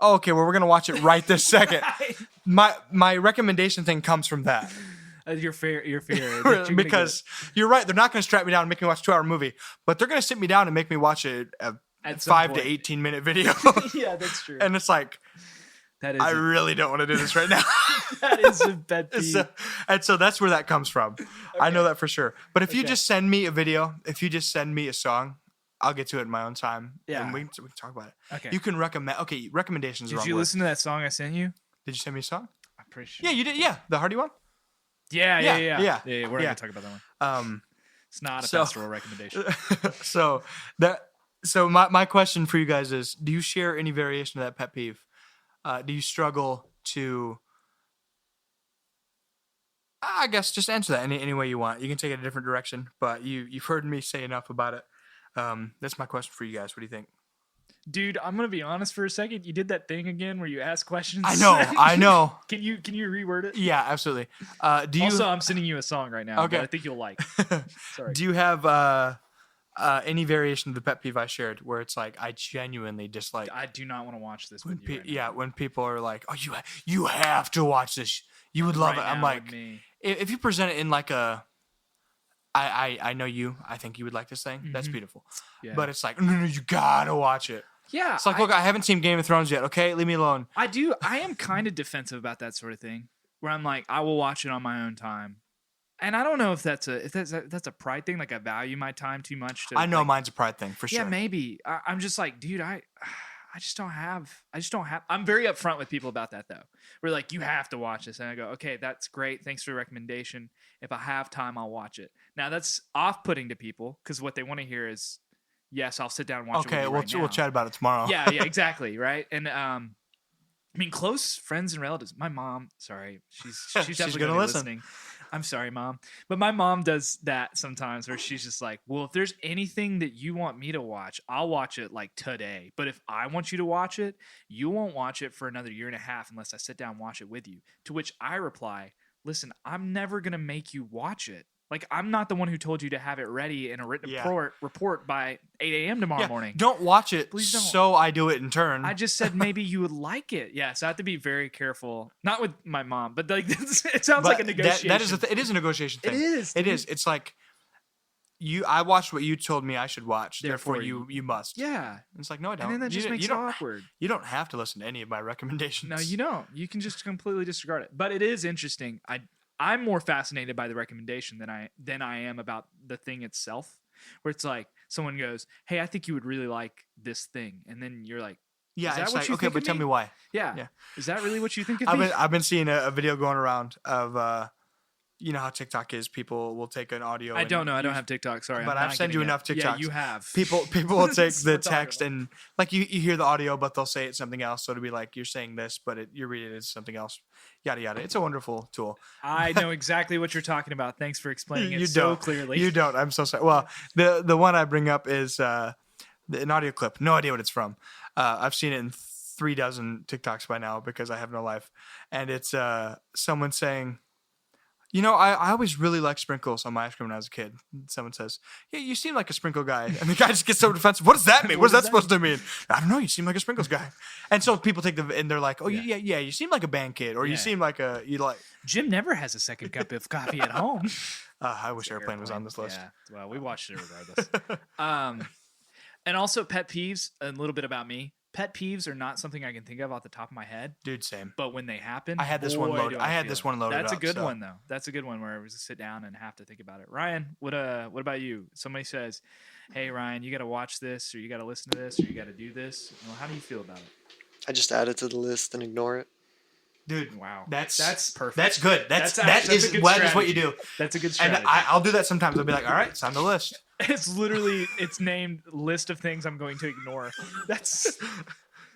Oh, okay, well, we're gonna watch it right this second. My recommendation thing comes from that. Your fear. that you're gonna Because you're right, they're not gonna strap me down and make me watch a 2-hour movie, but they're gonna sit me down and make me watch a At some 5 to point. 18 minute video. get- yeah, that's true. And it's like, That is I really don't want to do this right now. that is a pet peeve. So that's where that comes from. I know that for sure. But if you Okay. just send me a video, if you just send me a song, I'll get to it in my own time. Yeah. And we can talk about it. Okay. You can recommend. Okay, recommendations. Is the Did wrong you word. listen to that song I sent you? Did you send me a song? I'm pretty sure. Yeah, you did. Yeah, the Hardy one. Yeah. Yeah. We're not Yeah. gonna talk about that one. It's not a So- pastoral recommendation. So my question for you guys is: do you share any variation of that pet peeve? Do you struggle to? I guess just answer that any way you want. You can take it a different direction, but you've heard me say enough about it. That's my question for you guys. What do you think? Dude, I'm gonna be honest for a second. You did that thing again where you ask questions. I know. Can you reword it? Yeah, absolutely. Do you Also, I'm sending you a song right now. Okay. That I think you'll like. Sorry. do you have any variation of the pet peeve I shared where it's like I genuinely dislike? I do not want to watch this with you. Right now. Yeah, when people are like, "Oh, you have to watch this. You would love Right it." I'm now like, with me. if you present it in like a, I know you. I think you would like this thing. That's beautiful. Yeah. But it's like, no, you gotta watch it. Yeah, It's like, look, I haven't seen Game of Thrones yet. Okay, leave me alone. I do. I am kind of defensive about that sort of thing, where I'm like, I will watch it on my own time, and I don't know if that's a pride thing. Like I value my time too much. To, I know like, mine's a pride thing for sure. Yeah, maybe. I'm just like, dude, I just don't have. I'm very upfront with people about that though. We're like, you have to watch this, and I go, okay, that's great. Thanks for the recommendation. If I have time, I'll watch it. Now that's off-putting to people because what they want to hear is, yes, I'll sit down and watch it. Okay, with you we'll right now. chat about it tomorrow. Yeah, exactly, right. And I mean, close friends and relatives. My mom, sorry, she's definitely gonna gonna be listen. listening. I'm sorry, Mom, but my mom does that sometimes, where she's just like, "Well, if there's anything that you want me to watch, I'll watch it like today. But if I want you to watch it, you won't watch it for another year and a half unless I sit down and watch it with you." To which I reply, "Listen, I'm never gonna make you watch it. Like, I'm not the one who told you to have it ready in a written report by 8 a.m. tomorrow morning. Don't watch it. Please don't. So I do it in turn. I just said maybe you would like it. Yeah, so I have to be very careful. Not with my mom, but like it sounds like a negotiation. That is it is a negotiation thing. It is, It dude. is. It's like I watched what you told me I should watch. Therefore, Therefore you must. Yeah. It's like, no, I don't. And then that just makes it awkward. You don't have to listen to any of my recommendations. No, you don't. You can just completely disregard it. But it is interesting. I'm more fascinated by the recommendation than I am about the thing itself. Where it's like someone goes, "Hey, I think you would really like this thing," and then you're like, Yeah, "Is that it's what like, you okay, think but of tell me why. Yeah. Is that really what you think of I've me?" I've been seeing a video going around of you know how TikTok is. People will take an audio. I don't know. I don't use- have TikTok. Sorry, but I'm I've not sent you getting it. enough TikToks. Yeah, you have. People will take That's the what I'm talking text and like you hear the audio, but they'll say it's something else. So to be like you're saying this, but you're reading it as something else. Yada yada. It's a wonderful tool. I know exactly what you're talking about. Thanks for explaining it You so don't. clearly. You don't. I'm so sorry. Well, the one I bring up is an audio clip. No idea what it's from. I've seen it in 36 TikToks by now because I have no life, and it's someone saying, "You know, I always really liked sprinkles on my ice cream when I was a kid." And someone says, "Yeah, you seem like a sprinkle guy," and the guy just gets so defensive. What does that mean? What is that supposed to mean? I don't know. You seem like a sprinkles guy, and so people take and they're like, "Oh yeah. You seem like a band kid, or you Yeah. seem like you like." Jim never has a second cup of coffee at home. I wish Airplane was on this list. Yeah. Well, we watched it regardless. And also pet peeves. A little bit about me. Pet peeves are not something I can think of off the top of my head. Dude, same. But when they happen, I had this one boy, loaded. do I had feel this it. one loaded That's a up, good so. one though. That's a good one where I was to sit down and have to think about it. Ryan, what about you? Somebody says, "Hey Ryan, you got to watch this, or you got to listen to this, or you got to do this." Well, how do you feel about it? I just add it to the list and ignore it. Dude, Wow, that's perfect. That's good. That is a good what you do. That's a good And strategy. I'll do that sometimes. I'll be like, all right, it's on the list. It's named list of things I'm going to ignore. That's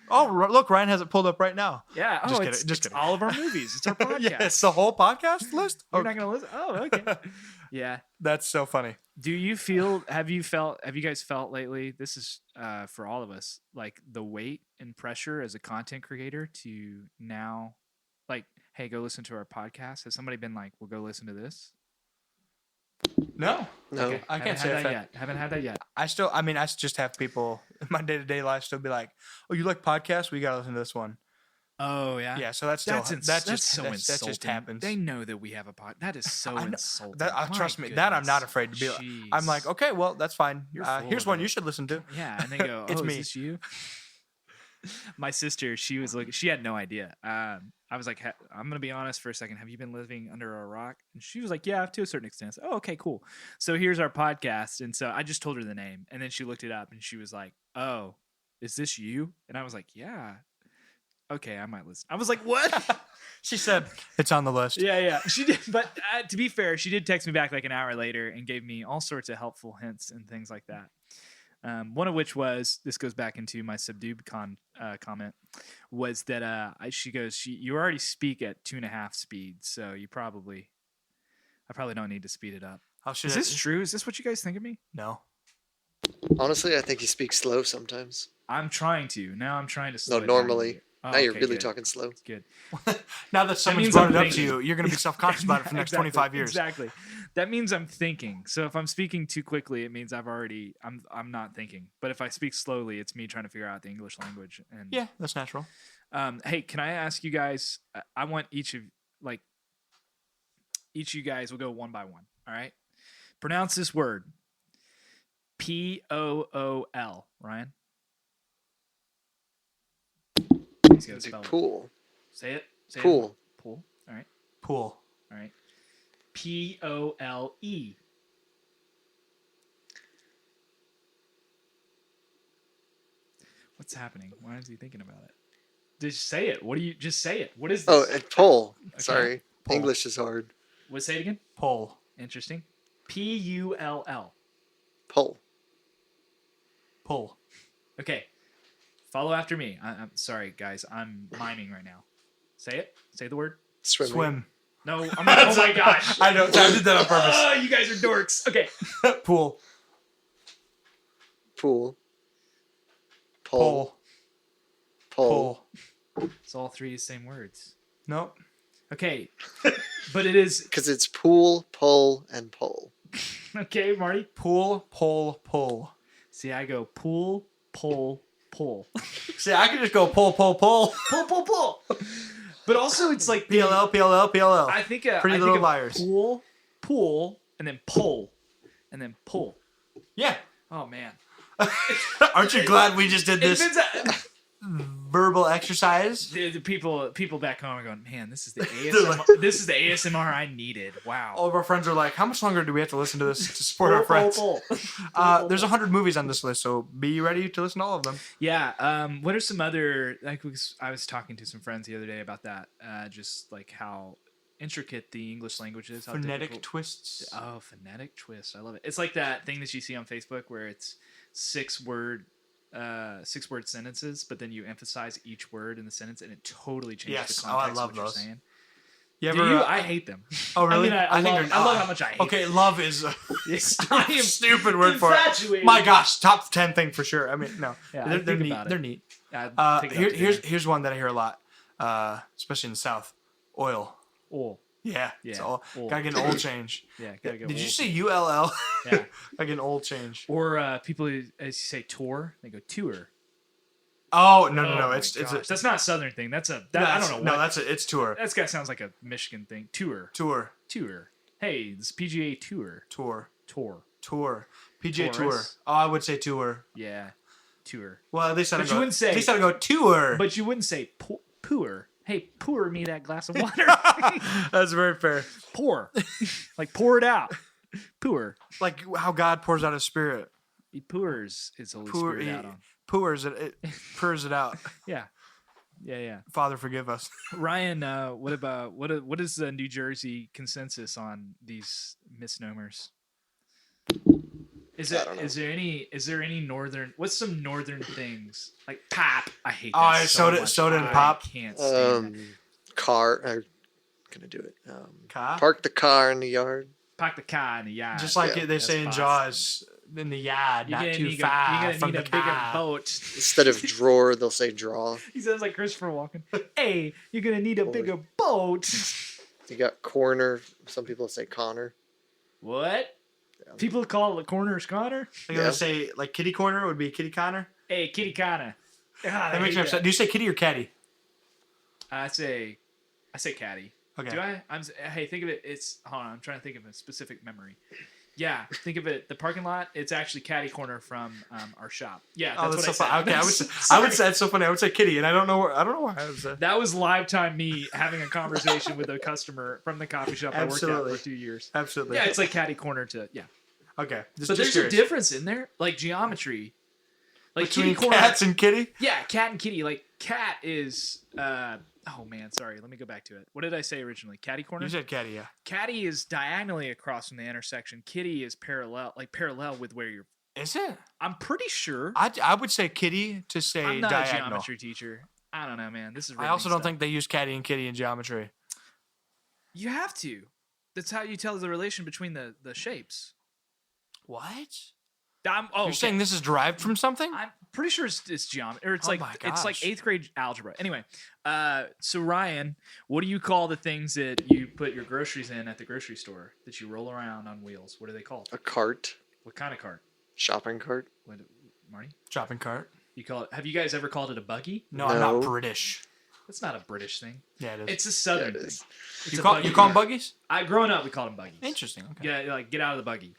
Oh, look, Ryan has it pulled up right now. yeah. Just kidding, It's just kidding. all of our movies. It's our podcast. Yeah, it's the whole podcast list. You're not gonna listen. Oh, okay. Yeah. That's so funny. Do you have you guys felt lately, this is for all of us, like the weight and pressure as a content creator to now, like, hey, go listen to our podcast? Has somebody been like, well, go listen to this? No, No. Okay. I can't Haven't say had I've that had- yet. Haven't had that yet. I just have people in my day-to-day life still be like, oh, you like podcasts? We got to listen to this one. Oh yeah. Yeah, so that's still, That's so that insulting. just happens. They know that we have a pod. That is so I know. insulting. Trust My me, that I'm not goodness. afraid to be. Jeez. I'm like, okay, well, that's fine. You're full Here's of one it. you should listen to. Yeah, and they go, It's "Oh, me. is this you?" My sister, she was looking. She had no idea. I was like, "I'm gonna be honest for a second. Have you been living under a rock?" And she was like, "Yeah, to a certain extent." Oh, okay, cool. So here's our podcast, and so I just told her the name, and then she looked it up, and she was like, "Oh, is this you?" And I was like, "Yeah." Okay, I might listen. I was like, "What?" She said it's on the list. Yeah, she did. But to be fair, she did text me back like an hour later and gave me all sorts of helpful hints and things like that. One of which was, this goes back into my subdued comment, was that she goes, you already speak at 2.5 speed, so I probably don't need to speed it up. Is this true? Is this what you guys think of me? No. Honestly, I think you speak slow sometimes. I'm trying to. Now I'm trying to slow it down a normally. little bit. Oh, Now you're okay, really good. talking slow. Good. Now that someone's means brought I'm it up to thinking. you, you're going to be self-conscious about it for the next 25 years. Exactly. That means I'm thinking. So if I'm speaking too quickly, it means I'm not thinking. But if I speak slowly, it's me trying to figure out the English language. And Yeah, that's natural. hey, can I ask you guys? I want each of you guys. We'll go one by one. All right. Pronounce this word. Pool. Ryan. He's gotta It's spell it. pool. Say it. Say Pool. It. Pool. All right. Pool. All right. Pole. What's happening? Why is he thinking about it? Just say it. Just say it? What is this? Oh, pole. Okay. Sorry. Pole. English is hard. Say it again. Pole. Interesting. Pull. Pole. Pull. Okay. Follow after me. I'm sorry, guys. I'm miming right now. Say it. Say the word. Swimming. Swim. No. I'm not. Oh my gosh. I know. I did that on purpose. Oh, you guys are dorks. Okay. Pool. Pool. Pole. Pole. Pole. It's all three the same words. Nope. Okay. But it is. Because it's pool, pole, and pole. Okay, Marty. Pool, pole, pull. See, I go pool, pull. See, I could just go pull. Pull. But also, it's like PLL. I think Pretty I Little think of Liars. pool, and then pull, and then pull. Yeah. Oh man, Aren't you glad we just did It's this been verbal exercise? the people back home are going, man, this is the They're like- ASMR. This is the ASMR I needed. Wow. All of our friends are like, how much longer do we have to listen to this to support our friends? There's 100 movies on this list, so be ready to listen to all of them. Yeah. What are some other I was talking to some friends the other day about that. Just like how intricate the English language is. How Phonetic difficult- twists. Oh, phonetic twist. I love it. It's like that thing that you see on Facebook where it's six word sentences, but then you emphasize each word in the sentence, and it totally changes Yes. the Oh, I context love of what those. you're saying. You Do ever, you? I hate them. Oh, really? I think love how much I hate Okay, them. love is a I am stupid word for it. infatuated. My gosh, top 10 thing for sure. I mean, no. Yeah, I they're think neat. about it. They're neat. Yeah, take it up to dinner. Here's one that I hear a lot, especially in the South. Oil. Oil. Yeah. Yeah, It's all, oil. gotta get an oil change. Yeah, gotta go. Did you old. say ULL? Yeah. Gotta get an oil change. Or people, as you say, tour, they go tour. Oh, no. Oh my It's gosh. a, That's not a Southern thing. That's a. That, no, I don't know. No, What, it's tour. that guy sounds like a Michigan thing. Tour. Tour. Hey, this PGA Tour. Tour. PGA Tour. Taurus. Oh, I would say tour. Yeah, tour. Well, at least I But don't you go. wouldn't say- At least I don't go tour. But you wouldn't say pour. Hey, pour me that glass of water. That's very fair. Pour. Like pour it out. Pour. Like how God pours out His Spirit. He pours his Holy Pour, Spirit he out on. pours it pours it out. Yeah. Yeah. Father, forgive us. Ryan, what is the New Jersey consensus on these misnomers? Is there any northern? What's some northern things like pop? I hate that. Oh, so soda- much. soda and I pop? Can't stand that. Car. I'm gonna do it. Car? Park the car in the yard. Park the car in the yard. Just like Yeah, they say in that's Jaws, in the yard, You're not gonna too need far you're from gonna the need a bigger car. boat. Instead of drawer, they'll say draw. He sounds like Christopher Walken. Hey, you're gonna need a bigger boat. You got corner. Some people say Connor. What? Yeah. People call it corners Connor. They're Yeah. gonna say like kitty corner would be kitty Connor. Hey, kitty Connor. God, That makes me upset. Do you say kitty or caddy? I say caddy. Okay. Do I? Hey, think of it. It's hold on. I'm trying to think of a specific memory. Yeah, think of it. The parking lot. It's actually caddy corner from our shop. Yeah, Oh, that's that's what so I funny. said. Okay, I would say that's so funny. I would say kitty, and I don't know why I would say. That was live time me having a conversation with a customer from the coffee shop I worked Absolutely. at for 2 years. Absolutely. Yeah, it's like caddy corner to yeah. Okay. But there's a difference in there, like geometry. Like between kitty corner. cats and kitty. Yeah, cat and kitty. Like cat is. Oh man, sorry. Let me go back to it. What did I say originally? Caddy corner. You said caddy, yeah. Caddy is diagonally across from the intersection. Kitty is parallel with where you're. Is it? I'm pretty sure. I would say kitty to say I'm not a diagonal. geometry teacher. I don't know, man. This is. I also don't stuff. think they use caddy and kitty in geometry. You have to. That's how you tell the relation between the shapes. What? You're You're saying this is derived from something? I'm pretty sure it's geometry, or it's Oh like my it's like gosh. 8th grade algebra. Anyway, so Ryan, what do you call the things that you put your groceries in at the grocery store that you roll around on wheels? What are they called? A cart. What kind of cart? Shopping cart. What, Marty? Shopping cart? You call it? Have you guys ever called it a buggy? No, I'm not No. British. That's not a British thing. Yeah, it is. It's a Yeah, Southern it thing. is. It's You a call buggy. them buggies? Growing up, we called them buggies. Interesting. Okay. Yeah, like get out of the buggy.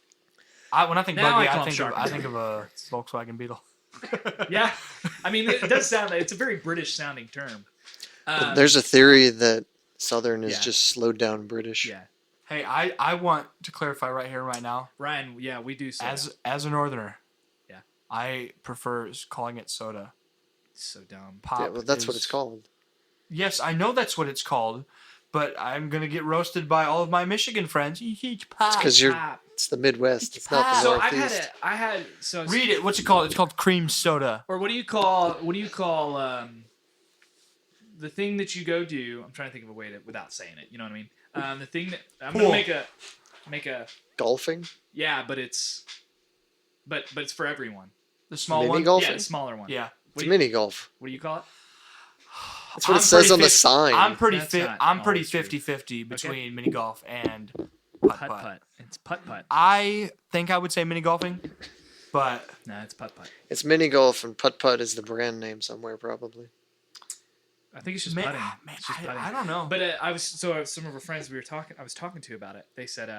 When I think Now buggy, I call I them think shark. of a Volkswagen Beetle. Yeah, I mean it does sound. It's a very British sounding term. There's a theory that Southern is yeah. just slowed down British. Yeah, Hey, I want to clarify right here, right now. Ryan. Yeah, we do. Soda. As a northerner, Yeah. I prefer calling it soda. It's so dumb. Pop. Yeah, well, that's what is- it's called. Yes, I know that's what it's called, but I'm gonna get roasted by all of my Michigan friends. Pop. Because Pop. it's the Midwest. It's not the So Northeast. Read it. What's it called? It's called cream soda. Or what do you call the thing that you go do? I'm trying to think of a way to without saying it. You know what I mean? The thing that I'm Pool. gonna make a Golfing. yeah, but it's for everyone. The small Mini one. golf? Yeah, the smaller one. Yeah. It's mini golf. What do you call it? That's what I'm it says pretty on the fif- sign. I'm pretty That's not I'm pretty always true. 50-50 between mini golf and Putt putt. putt. It's putt putt. I think I would say mini golfing, but No, it's putt putt. It's mini golf, and putt putt is the brand name somewhere probably. I think it's just man, putting. man, It's just putting. I don't know. But some of our friends I was talking to about it. They said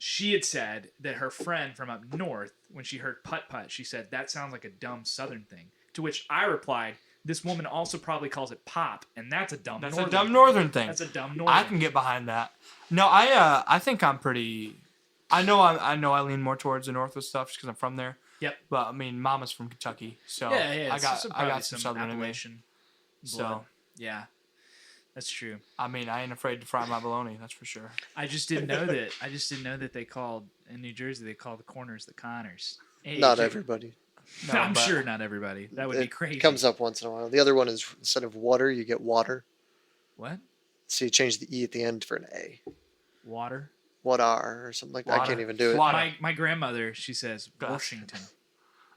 she had said that her friend from up north, when she heard putt putt, she said, that sounds like a dumb Southern thing. To which I replied, this woman also probably calls it pop, and that's a dumb northern thing. That's a dumb northern. I can get behind that. No, I think I'm pretty. I know I lean more towards the north with stuff just because I'm from there. Yep. But I mean, Mama's from Kentucky, so yeah. I got some southern in me. Appalachian blood. So yeah, that's true. I mean, I ain't afraid to fry my bologna. That's for sure. I just didn't know that. I just didn't know that they called in New Jersey. They call the corners the Connors. Hey, Not everybody. No, I'm but- sure not everybody. That would be crazy. It comes up once in a while. The other one is instead of water, you get water. What? So you change the E at the end for an A. Water? Water or something like that. I Water. can't even do it. Water. My grandmother, she says Gosh. Washington.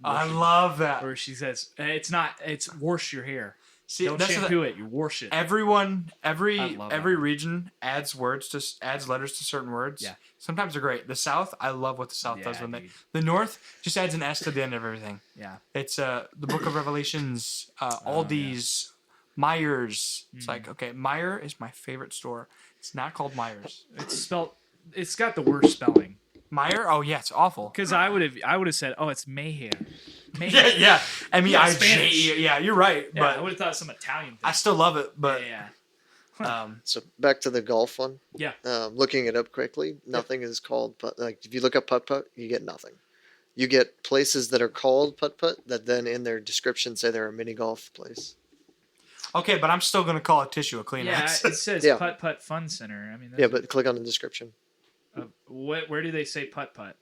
I love that. Or she says, it's not, it's wash your hair. See, Don't that's shampoo it, you wash it. Everyone, every love that. region adds letters to certain words. Yeah. Sometimes they're great. The South, I love what the South does when dude. the North just adds an S to the end of everything. Yeah. It's the Book of Revelations, Aldi's, Myers. It's like, okay, Meyer is my favorite store. It's not called Myers. It's spelled, it's got the worst spelling. Meyer? Oh yeah, it's awful. Because I would have said, oh, it's Mayhem. Yeah, yeah. Spanish. Yeah, you're right. Yeah, But I would have thought some Italian thing. I still love it. But yeah. So back to the golf one. Yeah. Looking it up quickly, nothing is called putt. Like if you look up putt putt, you get nothing. You get places that are called putt putt that then in their description say they're a mini golf place. okay, but I'm still gonna call a tissue a Kleenex. Yeah, it says Yeah. Putt Putt Fun Center. I mean, Yeah, but click on the description. where do they say Putt Putt?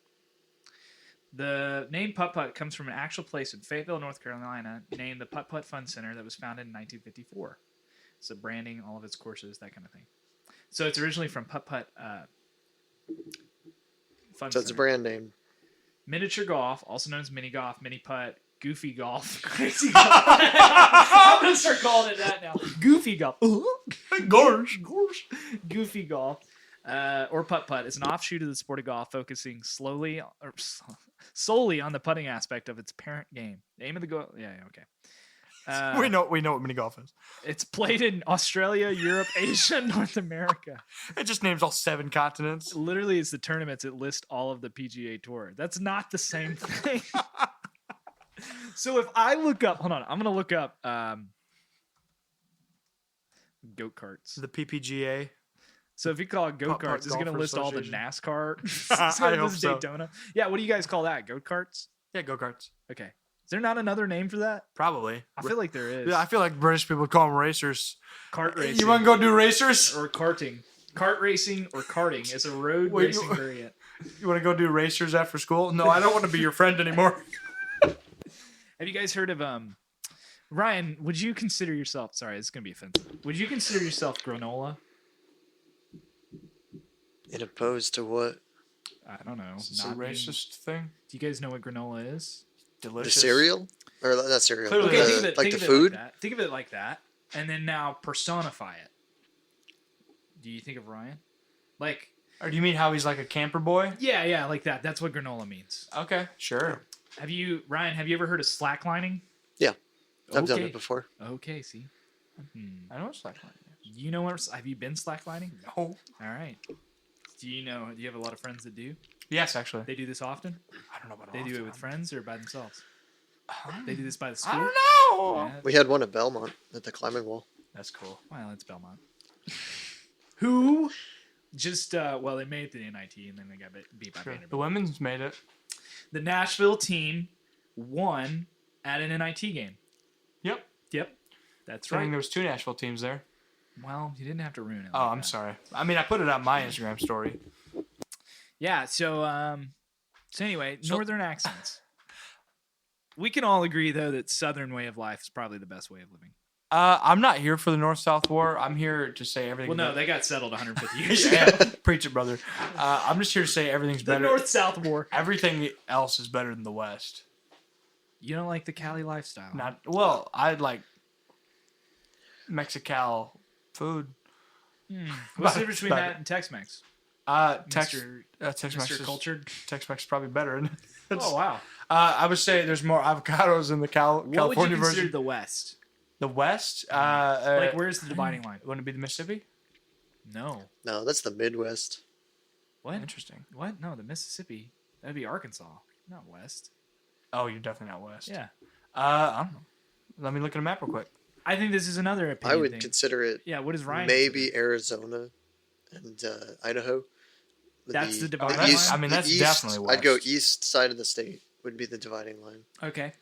The name Putt Putt comes from an actual place in Fayetteville, North Carolina, named the Putt Putt Fun Center that was founded in 1954. So branding, all of its courses, that kind of thing. So it's originally from Putt Putt Fun So it's a Center. brand name. Miniature golf, also known as mini golf, mini putt, goofy golf, crazy golf. I'm gonna start calling it that now. Goofy golf. Gorge. Goofy golf. Or putt putt is an offshoot of the sport of golf, focusing solely on the putting aspect of its parent game. The aim of the goal. Yeah, okay. We know what mini golf is. It's played in Australia, Europe, Asia, North America. It just names all 7 continents. Literally, it's the tournaments that list all of the PGA Tour. That's not the same thing. So if I look up, hold on, I'm gonna look up goat karts. The PPGA. So if you call it goat Putt-Putt karts, it's gonna Golfer list all the Association. NASCAR. It's I gonna hope list so. Daytona. Yeah, what do you guys call that? Goat karts? Yeah, go-karts. Okay. Is there not another name for that? Probably. I feel like there is. Yeah, I feel like British people would call them racers. Kart racing. You want to go do racers? or karting. Kart racing or karting is a road Wait, racing you- variant. You want to go do racers after school? No, I don't want to be your friend anymore. Have you guys heard of Ryan, would you consider yourself, sorry, this is going to be offensive. Would you consider yourself granola? In opposed to what? I don't know. Is this a Not being- racist thing? Do you guys know what granola is? The Delicious. cereal? Or not cereal. Clearly Okay, Yeah, think of it, like think the of it food? like that. Think of it like that, and then now personify it. Do you think of Ryan? Like, Or do you mean how he's like a camper boy? yeah, like that. That's what granola means. Okay, sure. Ryan, have you ever heard of slacklining? Yeah. I've done Okay. it before. Okay, see. I know what slacklining is. You know what? Have you been slacklining? No. All right. Do you have a lot of friends that do? Yes, actually. They do this often? I don't know about They all do it the with time. friends or by themselves? They do this by the school? I don't know. Yeah. We had one at Belmont at the climbing wall. That's cool. Well, it's Belmont. Who just, they made it to the NIT and then they got beat by Sure. Vanderbilt. The women's made it. The Nashville team won at an NIT game. Yep. Yep. That's I think right. there was 2 Nashville teams there. Well, you didn't have to ruin it. Oh, like I'm that. sorry. I mean, I put it on my Instagram story. Yeah, so anyway, So- northern accents. We can all agree though that southern way of life is probably the best way of living. I'm not here for the North-South War. I'm here to say everything. Well, no, they got settled 150 years ago. yeah, preach it, brother. I'm just here to say everything's The better. North-South War. Everything else is better than the West. You don't like the Cali lifestyle. Not well. I'd like Mexical food. What's the difference between But- that and Tex-Mex? Tex Mr. Tex-Mex Mr. is, Cultured? Tex-Mex is probably better. Isn't it? Oh, wow. I would say there's more avocados in the What would you California consider version. the West? The West. Like, where's the dividing line? Wouldn't it be the Mississippi? No. No, that's the Midwest. What? Interesting. What? No, the Mississippi. That'd be Arkansas, not west. Oh, you're definitely not west. Yeah. I don't know. Let me look at a map real quick. I think this is another opinion I would thing. consider it Yeah, what is Ryan? maybe consider? Arizona and Idaho. That's the dividing line? east, I mean, the that's east, definitely I'd go west. east side of the state would be the dividing line. Okay.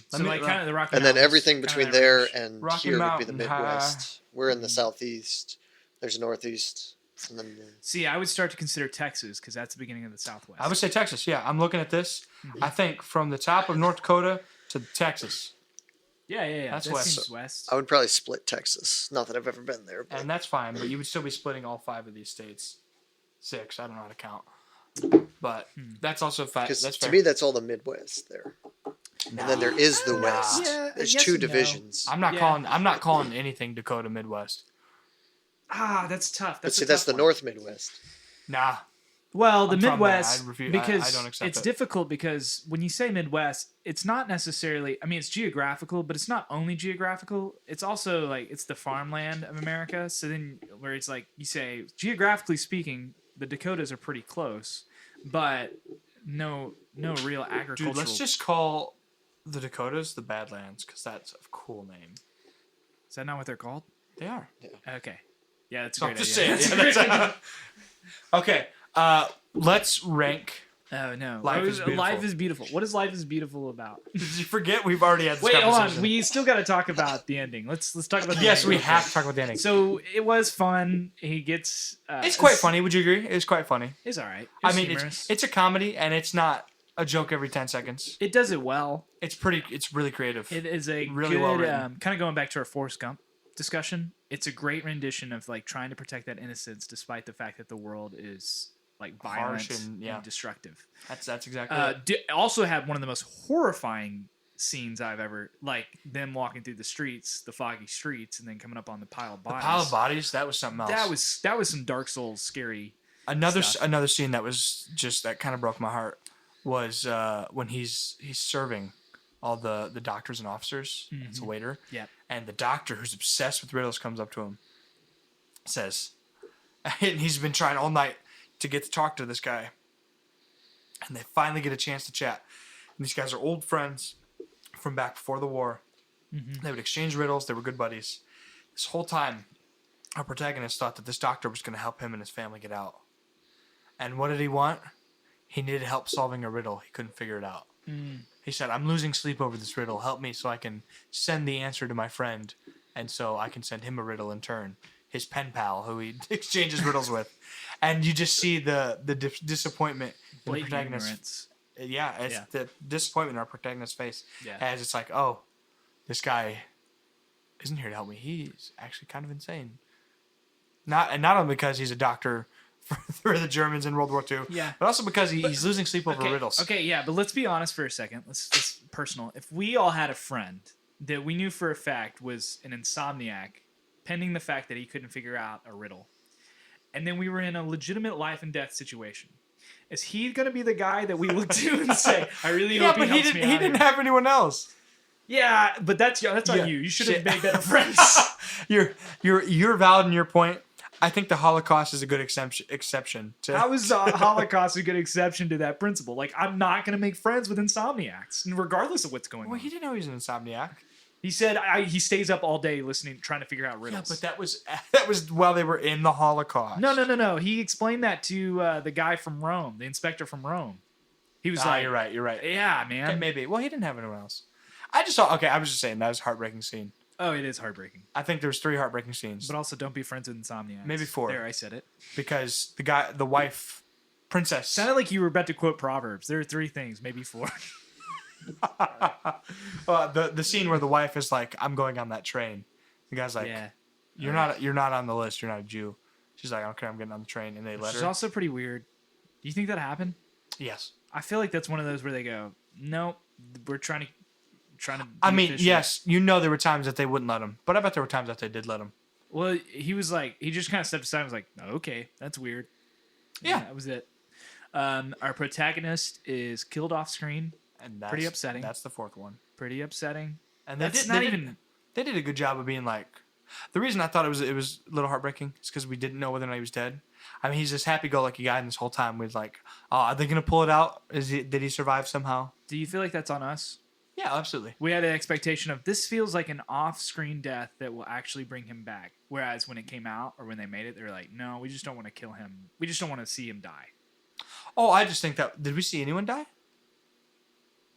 So me- like kind of the Rocky And then Mountains, everything kinda between that there range. and Rocky here would be the Mountain High. Midwest. We're in the southeast. There's northeast. And then See, I would start to consider Texas because that's the beginning of the Southwest. I would say Texas. Yeah, I'm looking at this. I think from the top of North Dakota to Texas, yeah. That's that west. seems west. I would probably split Texas. Not that I've ever been there. But and that's fine. But you would still be splitting all 5 of these states. 6. I don't know how to count. But that's also fact. because That's to fair. me, that's all the Midwest there. And then there is the West. Yeah, There's yes 2 and no. divisions. I'm not Yeah. calling. I'm not calling anything Dakota Midwest. That's tough. But That's see, a that's tough the one. North Midwest. Nah. Well, the I'm from there. Midwest, I refuse- because I don't accept it's it. difficult because when you say Midwest, it's not necessarily. I mean, it's geographical, but it's not only geographical. It's also like it's the farmland of America. So then, where it's like you say, geographically speaking, the Dakotas are pretty close, but no real agricultural. Dude, let's just call the Dakotas the Badlands because that's a cool name. Is that not what they're called? They are. Okay. Yeah, that's a So great I'm just idea. saying. Yeah, that's- okay. Let's rank. Oh no! Life is beautiful. Life is beautiful. What is life is beautiful about? Did you forget we've already had this Wait, hold conversation? on. We still got to talk about the ending. Let's talk about. The Yes, ending we real have quick. to talk about the ending. So it was fun. He gets. It's quite funny. Would you agree? It's quite funny. It's all right. I mean, it's a comedy and it's not a joke every 10 seconds. it does it well. It's really creative. It is a Really good, well written. kind of going back to our Forrest Gump discussion. It's a great rendition of like trying to protect that innocence, despite the fact that the world is like violent Harsh and, yeah. destructive. That's exactly it. Also had one of the most horrifying scenes I've ever, like them walking through the streets, the foggy streets, and then coming up on the pile of bodies. Pile of bodies, that was something else. That was some Dark Souls scary. Another stuff. scene that was just that kind of broke my heart was when he's serving all the doctors and officers. It's a waiter. Yeah. And the doctor who's obsessed with riddles comes up to him, says, and he's been trying all night to get to talk to this guy. And they finally get a chance to chat. And these guys are old friends from back before the war. They would exchange riddles. They were good buddies. This whole time, our protagonist thought that this doctor was going to help him and his family get out. And what did he want? He needed help solving a riddle. He couldn't figure it out. He said, I'm losing sleep over this riddle. Help me so I can send the answer to my friend. And so I can send him a riddle in turn. His pen pal, who he exchanges riddles with. And you just see the disappointment in the Blatant protagonist. ignorance. Yeah, it's the disappointment in our protagonist's face. Yeah. As it's like, oh, this guy isn't here to help me. He's actually kind of insane. Not only because he's a doctor for the Germans in World War II, Yeah. but also because he's losing sleep over riddles. Okay, yeah, but let's be honest for a second. Let's personal. If we all had a friend that we knew for a fact was an insomniac, pending the fact that he couldn't figure out a riddle, and then we were in a legitimate life and death situation, is he going to be the guy that we look to and say, "I really hope he helps me out"? He didn't have anyone else. Yeah, but that's on Yeah. you. You should have Shit. made better friends. You're valid in your point. I think the Holocaust is a good exception to. How is the Holocaust a good exception to that principle? Like, I'm not going to make friends with insomniacs, regardless of what's going Well, on. he didn't know he was an insomniac. He said he stays up all day listening, trying to figure out Yeah, riddles. but that was while they were in the Holocaust. No. He explained that to the guy from Rome, the inspector from Rome. He was like, You're right. "Yeah, man." Okay, maybe. Well, he didn't have anyone else. I just saw. Okay, I was just saying that was a heartbreaking scene. Oh, it is heartbreaking. I think there's 3 heartbreaking scenes. But also, don't be friends with insomniacs. Maybe 4. There, I said it. Because the wife, princess. Sounded like you were about to quote Proverbs. There are 3 things, maybe 4. The scene where the wife is like, "I'm going on that train." The guy's like, Yeah. "You're not on the list. You're not a Jew." She's like, "Okay, I'm getting on the train," and they let Which is her. also pretty weird. Do you think that happened? Yes. I feel like that's one of those where they go, "Nope, we're trying to." I be mean, efficient." yes, there were times that they wouldn't let him, but I bet there were times that they did let him. Well, he was like, he just kind of stepped aside and was like, "Okay, that's weird." Yeah. And that was it. Our protagonist is killed off screen. And that's Pretty upsetting. That's the 4th one. Pretty upsetting. And That's not even. They did a good job of being like, The reason I thought it was a little heartbreaking is because we didn't know whether or not he was dead. I mean, he's this happy-go-lucky guy, and this whole time we're like, oh, are they gonna pull it out? Did he survive somehow? Do you feel like that's on us? Yeah, absolutely. We had an expectation of this feels like an off-screen death that will actually bring him back. Whereas when it came out or when they made it, they were like, no, we just don't want to kill him. We just don't want to see him die. Oh, I just think that did we see anyone die?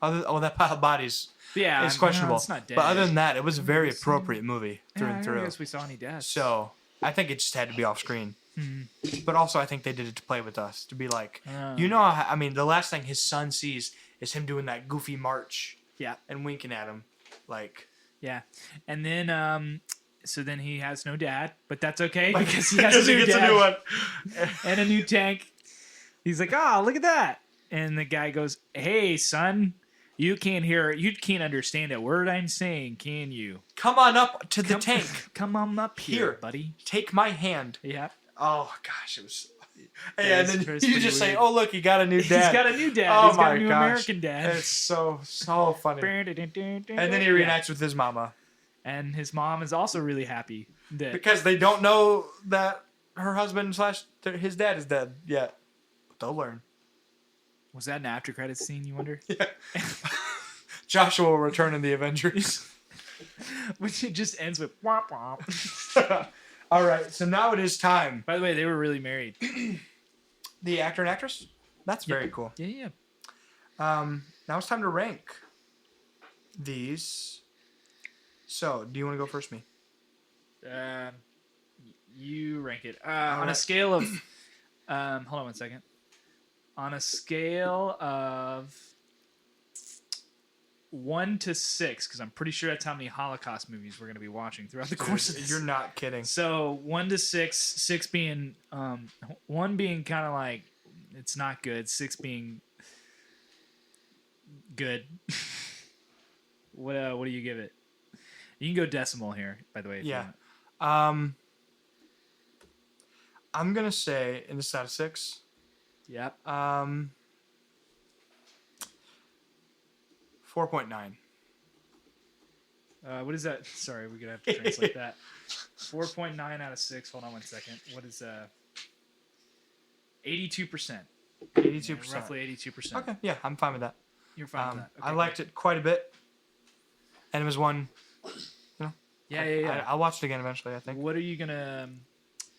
That pile of bodies. Yeah, it's questionable. No, it's not dead. But other than that, it was a very appropriate movie through and I through. don't guess we saw any deaths. So I think it just had to be off screen. Mm-hmm. But also, I think they did it to play with us, to be like, you know, I mean, the last thing his son sees is him doing that goofy march, yeah, and winking at him, like, yeah, and then so then he has no dad, but that's okay like, because he has a new gets dad a new one and a new tank. He's like, oh, look at that, and the guy goes, hey, son. You can't understand a word I'm saying, can you? Come on up to the tank. Come on up here, buddy. Take my hand. Yeah. Oh gosh, it was. And then you just weird. say, "Oh look, he got a new dad." He's got a new dad. Oh He's got my a new gosh. American dad. It's so funny. And then he reacts with his mama, and his mom is also really happy that because they don't know that her husband / his dad is dead yet. But they'll learn. Was that an after credits scene? You wonder. Yeah. Joshua will return in the Avengers. Which it just ends with womp womp. All right, so now it is time. By the way, they were really married. The actor and actress? That's very cool. Yeah. Now it's time to rank these. So, do you want to go first, me? You rank it. On a scale of... hold on one second. On a scale of 1 to 6, because I'm pretty sure that's how many Holocaust movies we're going to be watching throughout the course of this. You're not kidding. So 1 to 6, 6 being 1 being kind of like it's not good, 6 being good. What do you give it? You can go decimal here, by the way. If yeah. you want. I'm gonna say, and this is out of 6. Yep. 4.9. What is that? Sorry, we're gonna have to translate that. 4.9 out of 6. Hold on one second. What is 82%? 82%. Roughly 82%. Okay, yeah, I'm fine with that. You're fine with that. Okay, I liked it quite a bit, and it was one. Yeah. I'll watch it again eventually, I think. What are you gonna?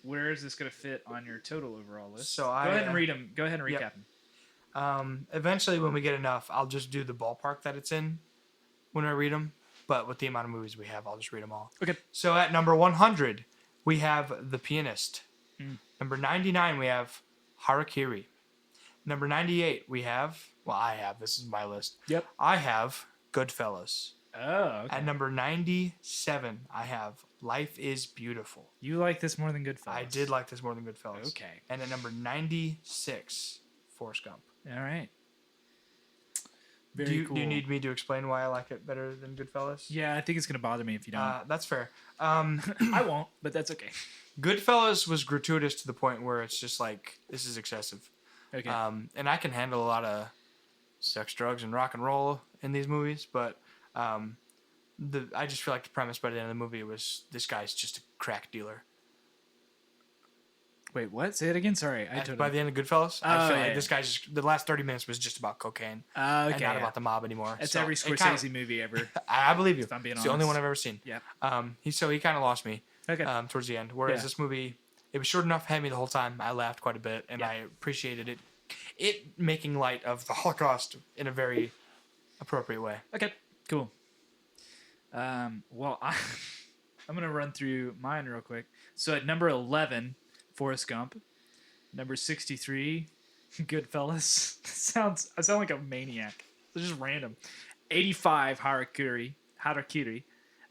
Where is this gonna fit on your total overall list? So go ahead and read them. Go ahead and recap them. Eventually, when we get enough, I'll just do the ballpark that it's in when I read them. But with the amount of movies we have, I'll just read them all. Okay. So at number 100, we have The Pianist. Number 99, we have Harakiri. Number 98, we have... Well, I have. This is my list. Yep. I have Goodfellas. Oh, okay. At number 97, I have Life is Beautiful. You like this more than Goodfellas? I did like this more than Goodfellas. Okay. And at number 96, Forrest Gump. All right. Do you need me to explain why I like it better than Goodfellas? Yeah, I think it's gonna bother me if you don't. That's fair. I won't, but that's okay. Goodfellas was gratuitous to the point where it's just like, this is excessive. Okay. And I can handle a lot of sex, drugs, and rock and roll in these movies, but I just feel like the premise by the end of the movie was this guy's just a crack dealer. Wait, what? Say it again. Sorry, By the end of Goodfellas, I feel like this guy's just, the last 30 minutes was just about cocaine and not about the mob anymore. It's so every Scorsese movie ever. I believe you. If I'm being it's honest. the only one I've ever seen. Yeah. He kind of lost me. Okay. Towards the end, whereas this movie, it was short enough, had me the whole time. I laughed quite a bit, and I appreciated it. It making light of the Holocaust in a very appropriate way. Okay. Cool. Well, I'm gonna run through mine real quick. So at number 11, Forrest Gump. Number 63, Goodfellas. I sound like a maniac. It's just random. 85, Harakiri.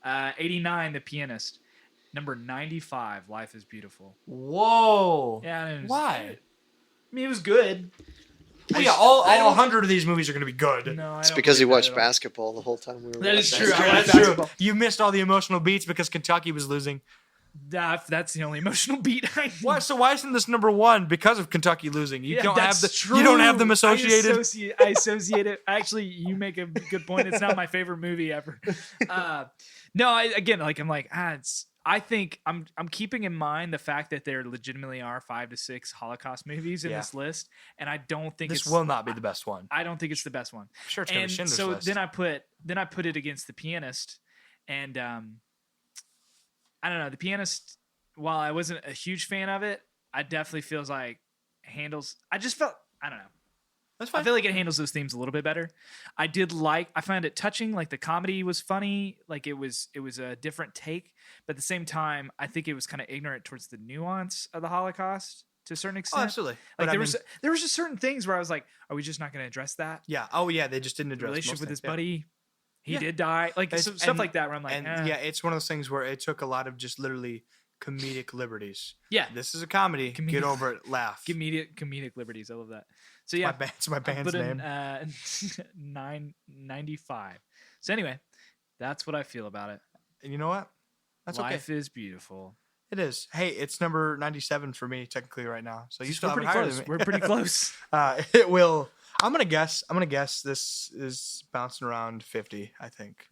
89, The Pianist. Number 95, Life is Beautiful. Whoa. Yeah. Why? I mean, it was good. Well, yeah, all 100 of these movies are going to be good. No, It's because he watched basketball the whole time we were. That is watching. true. That's true. You missed all the emotional beats because Kentucky was losing. That's the only emotional beat I need. Why? So why isn't this number 1? Because of Kentucky losing. You don't have true. You don't have them associated. I associate it. Actually, you make a good point. It's not my favorite movie ever. No, I'm like, I think I'm keeping in mind the fact that there legitimately are 5 to 6 Holocaust movies in Yeah. this list, and I don't think This it's will not be the best one. I don't think it's the best one. I'm sure it's gonna be And Schindler's so List. then I put it against The Pianist, and I don't know, The Pianist. While I wasn't a huge fan of it, I definitely feels like handles. I just felt I don't know. That's I fine. feel like it handles those themes a little bit better. I found it touching. Like the comedy was funny. Like it was a different take. But at the same time, I think it was kind of ignorant towards the nuance of the Holocaust to a certain Oh, extent. absolutely. Like But there was just certain things where I was like, are we just not going to address that? yeah. Oh, yeah. They just didn't The address relationship most with his things. Yeah. buddy, he Yeah. did die. Like It's- stuff like that where I'm like, and yeah, it's one of those things where it took a lot of just literally comedic liberties. yeah. This is a comedy. Get over it. Laugh. Comedic liberties. I love that. So yeah, It's my band's name. 995. So anyway, that's what I feel about it. And you know what? That's Life okay. is beautiful. It is. Hey, it's number 97 for me technically right now. So you still We're have pretty it higher close. than me. We're pretty close. It will. I'm gonna guess this is bouncing around 50. I think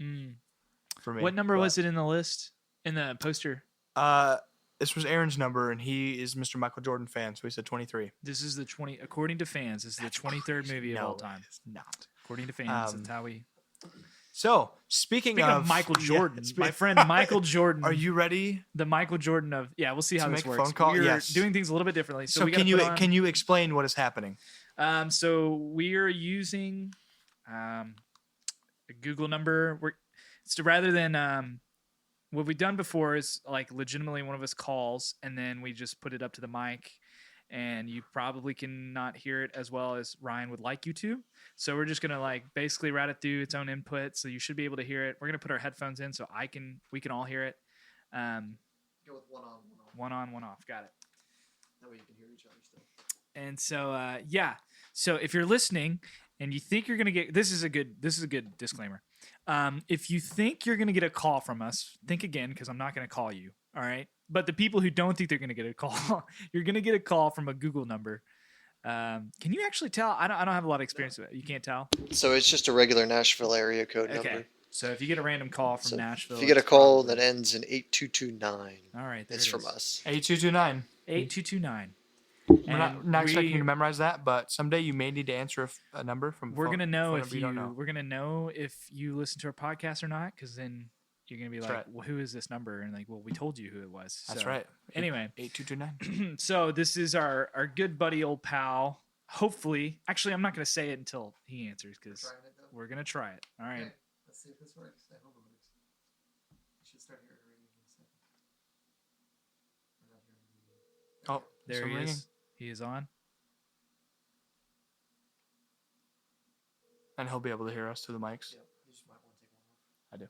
for me. What number was it in the list in the poster? This was Aaron's number, and he is Mr. Michael Jordan fan, so he said 23. This is the 20. According to fans, this is the 23rd movie of all time. It's not. According to fans, that's how we. So speaking of Michael Jordan, my friend Michael Jordan. Are you ready? The Michael Jordan of We'll see how To this make a works. phone call? We're Yes. doing things a little bit differently. So we can gotta put on- you explain what is happening? So we are using a Google number. Rather than what we've done before is like legitimately one of us calls and then we just put it up to the mic, and you probably cannot hear it as well as Ryan would like you to. So we're just gonna like basically route it through its own input, so you should be able to hear it. We're gonna put our headphones in so we can all hear it. Go with one on, one off. One on, one off. Got it. That way you can hear each other still. And so yeah. So if you're listening and you think you're gonna get this is a good disclaimer. If you think you're gonna get a call from us, think again, because I'm not gonna call you. All right. But the people who don't think they're gonna get a call, you're gonna get a call from a Google number. Can you actually tell? I don't have a lot of experience with it. You can't tell. So it's just a regular Nashville area code Okay. number. So if you get a random call from So Nashville, if you get a it's call probably- that ends in 8229, all right, there it's it from is. us. 8229. 8229. We're not expecting you to memorize that, but someday you may need to answer a number from. We're gonna know if you don't know. we're gonna know if you listen to our podcast or not, because then you're gonna be That's like, right. well, who is this number? And like, well, we told you who it was. That's So, right. Anyway, 8229. so this is our good buddy, old pal. Hopefully, actually, I'm not gonna say it until he answers because we're gonna try it. All right. Okay, let's see if this works. I hope it works. You should start hearing ringing in a second. We're not hearing Oh, There some he ringing. is. He is on. And he'll be able to hear us through the mics. Yep. You just might want to take one off. I do.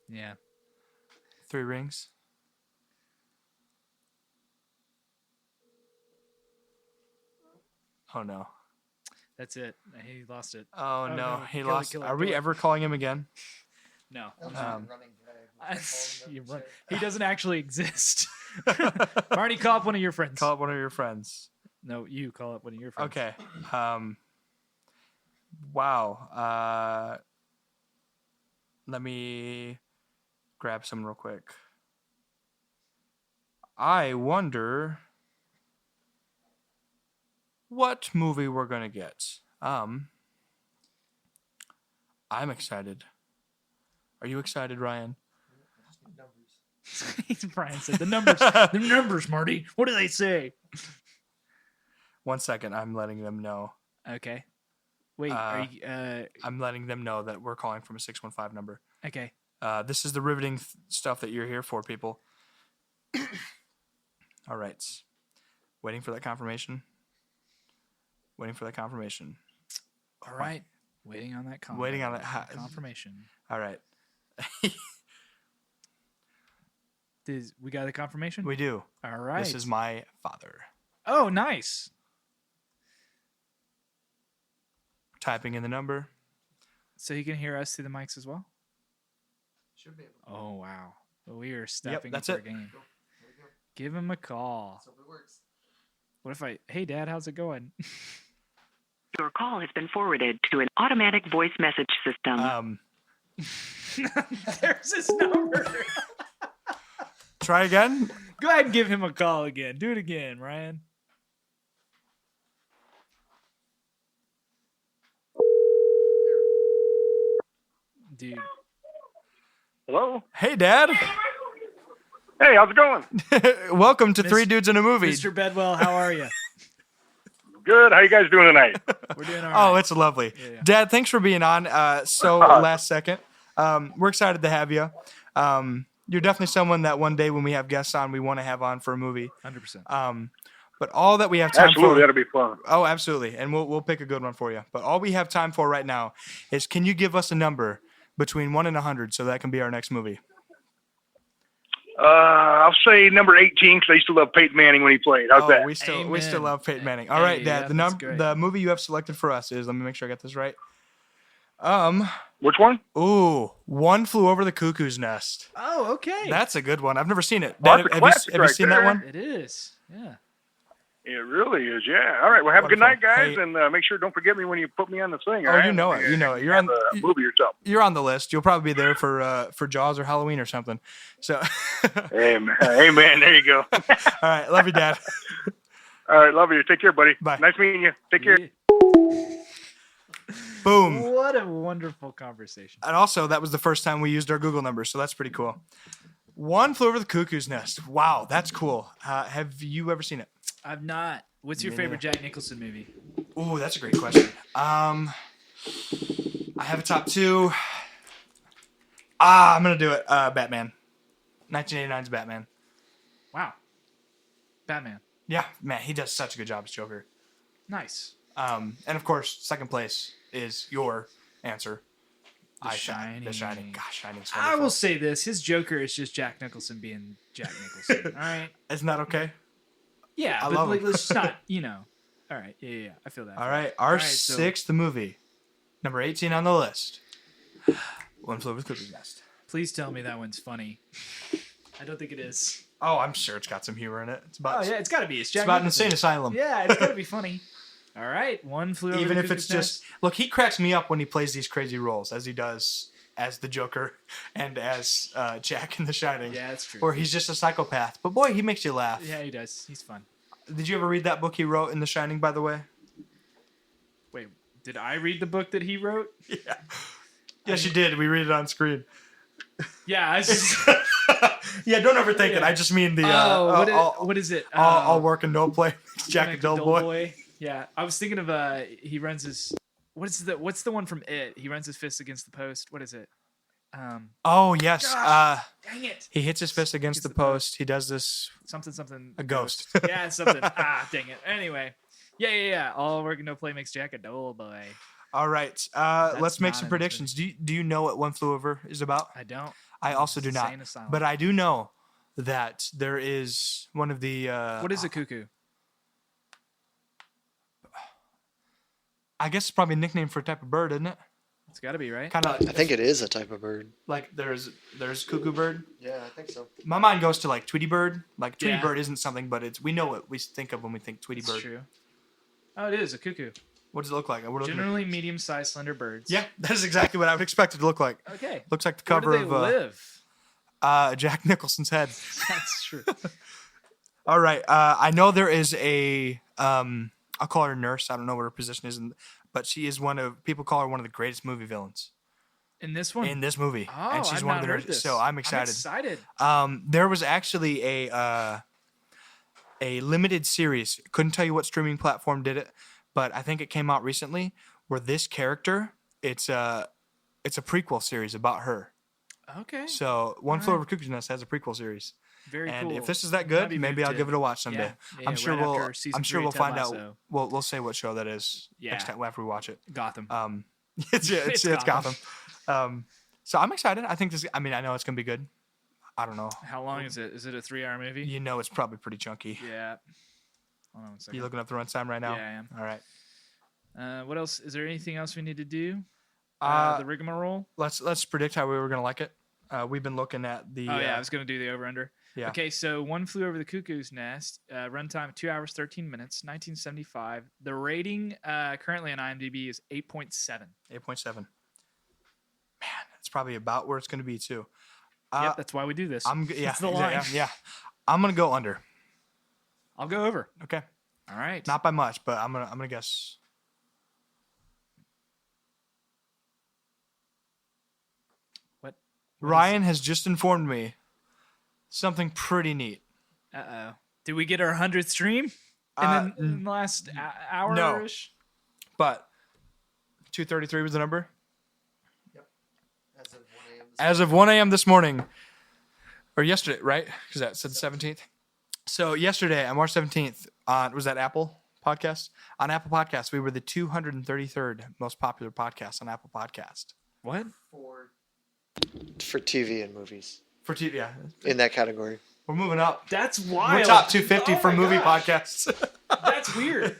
Yeah. 3 rings. Oh no. That's it. He lost it. Oh, Oh, no. no. He Kill it, lost. kill it, Are we kill it. ever calling him again? No. Um, You run- He doesn't actually exist. Marty, call up one of your friends. Call up one of your friends. No, you call up one of your friends. Okay. Wow. Let me grab some real quick. I wonder what movie we're gonna get. I'm excited. Are you excited, Ryan? Brian said the numbers. The numbers, Marty. What do they say? 1 second. I'm letting them know. Okay. Wait. Are you? I'm letting them know that we're calling from a 615 number. Okay. This is the riveting stuff that you're here for, people. All right. Waiting for that confirmation. Waiting for that confirmation. All right. Waiting on that. Waiting on that confirmation. All right. We got the confirmation. We do. All right. This is my father. Oh, nice. Typing in the number. So he can hear us through the mics as well. Should be able to. Oh wow. Well, we are stepping that's up our it. game. Go. There we go. Give him a call. Let's hope it works. What if hey Dad, how's it going? Your call has been forwarded to an automatic voice message system. There's his number. Try again. Go ahead and give him a call again. Do it again, Ryan. Dude. Hello? Hey, Dad. Hey, how's it going? Welcome to Three Dudes in a Movie. Mr. Bedwell, how are you? Good. How you guys doing tonight? We're doing all right. Oh, it's lovely. Yeah. Dad, thanks for being on. Last second. We're excited to have you. You're definitely someone that one day when we have guests on, we want to have on for a movie. 100%. But all that we have time Absolutely, for... that'll be fun. Oh, absolutely. And we'll pick a good one for you. But all we have time for right now is, can you give us a number between 1 and 100 so that can be our next movie? I'll say number 18 because I used to love Peyton Manning when he played. How's that? We still Amen. love Peyton Manning. All right, Dad. yeah, that's great. The movie you have selected for us is, let me make sure I got this right. Which one? One Flew Over the Cuckoo's Nest. Oh, okay. That's a good one. I've never seen it. Oh, Dad, that's a have classic you right seen there. that one? It is. Yeah. It really is, yeah. All right, well, have a good Wonderful. night, guys, Hey- and make sure don't forget me when you put me on the thing. Oh, all right? you know it. You know it. You're Have on. a movie or something. You're on the list. You'll probably be there for Jaws or Halloween or something. So, Amen. Amen. There you go. all right. Love you, Dad. All right, love you. Take care, buddy. Bye. Nice meeting you. Take care. Boom. What a wonderful conversation. And also, that was the first time we used our Google numbers, so that's pretty cool. One Flew Over the Cuckoo's Nest. Wow, that's cool. Have you ever seen it? I've not. What's your Me favorite Jack Nicholson movie? Ooh, that's a great question. I have a top two. I'm gonna do it. Batman. 1989's Batman. Wow. Batman. Yeah, man, he does such a good job as Joker. Nice. And of course, second place is your answer. The Shining. The Shining. Gosh, Shining's I wonderful. will say this: his Joker is just Jack Nicholson being Jack Nicholson. All right. Isn't that okay? Yeah, I but love like, him. let's just not. All right. Yeah. I feel that. All right, our so- sixth movie, number 18 on the list. One Flew Over the Cuckoo's Nest. Please tell me that one's funny. I don't think it is. Oh, I'm sure it's got some humor in it. It's about, Oh yeah, it's got to be. It's Jack it's about an Nicholson. insane asylum. Yeah, it's got to be funny. All right, One Flew Over Even the if it's Cuckoo's Nest. just look, he cracks me up when he plays these crazy roles, as he does as the Joker and as Jack in The Shining. Yeah, that's true. Or he's just a psychopath. But boy, he makes you laugh. Yeah, he does. He's fun. Did you ever read that book he wrote in The Shining, by the way? Wait, did I read the book that he wrote? Yeah. Yes, you did. We read it on screen. Yeah, I just. Yeah, don't overthink it. Yeah. I just mean the what is it? all work and no play. Jack Jack a dull boy. Yeah, I was thinking of he runs his. What's the one from It? He runs his fist against the post. What is it? Oh yes. Gosh, dang it! He hits his fist against Against the the post. He does this. Something. A ghost. Yeah, something. Dang it. Anyway, yeah. All work and no play makes Jack a dull boy. All right. Let's make not some in this predictions. Do you know what One Flew Over is about? I don't. I also do not. Insane asylum. But I do know that there is one of the. What is a cuckoo? I guess it's probably a nickname for a type of bird, isn't it? It's got to be right. Kind I of think it is a type of bird. like there's cuckoo bird. Yeah, I think so. My mind goes to like Tweety bird. Like Tweety Yeah. bird isn't something, but it's we know what we think of when we think Tweety That's bird. true. Oh, it is a cuckoo. What does it look like? We're looking at- Generally medium-sized, slender birds. Yeah, that is exactly what I would expect it to look like. Okay. Looks like the Where cover do they of live? Jack Nicholson's head. That's true. All right. I know there is I'll call her nurse. I don't know what her position is, but she is people call her one of the greatest movie villains In this one? in this movie. Oh, and she's I've one not of the heard nurses. this. So I'm excited. excited. There was actually a limited series. Couldn't tell you what streaming platform did it, but I think it came out recently where this character, it's a prequel series about her. Okay. So One Flew Alright. Over Cuckoo's Nest has a prequel series. Very And cool. if this is that Might good, be maybe moved I'll to- give it a watch someday. Yeah, I'm sure right we'll. after season I'm sure 3 we'll of Ted find out. Lasso. We'll say what show that is next Yeah. time after we watch it. Gotham. It's It's Gotham. Gotham. So I'm excited. I think this. I mean, I know it's gonna be good. I don't know. How long is it? Is it a 3-hour movie? You know, it's probably pretty chunky. Yeah. Hold on one second. You looking up the runtime right now? Yeah, I am. All right. What else? Is there anything else we need to do? Uh, The rigmarole? Let's predict how we were gonna like it. We've been looking at the. Oh, yeah. I was going to do the over-under. Yeah. Okay, so One Flew Over the Cuckoo's Nest. Runtime 2 hours, 13 minutes, 1975. The rating currently on IMDb is 8.7. 8.7. Man, probably about where it's going to be too. Yep, that's why we do this. Yeah, That's the line. yeah. I'm going to go under. I'll go over. Okay. All right. Not by much, but I'm gonna guess. What Ryan has just informed me something pretty neat. Uh-oh. Did we get our 100th stream in the last hour-ish? But 233 was the number. Yep. As of 1 a.m. this morning, or yesterday, right? Because that said the 17th. So yesterday, on March 17th, was that Apple Podcast? On Apple Podcast, we were the 233rd most popular podcast on Apple Podcast. What? For TV and movies. For TV, yeah. In that category. We're moving up. That's wild. We're top 250 for my movie gosh. podcasts. That's weird.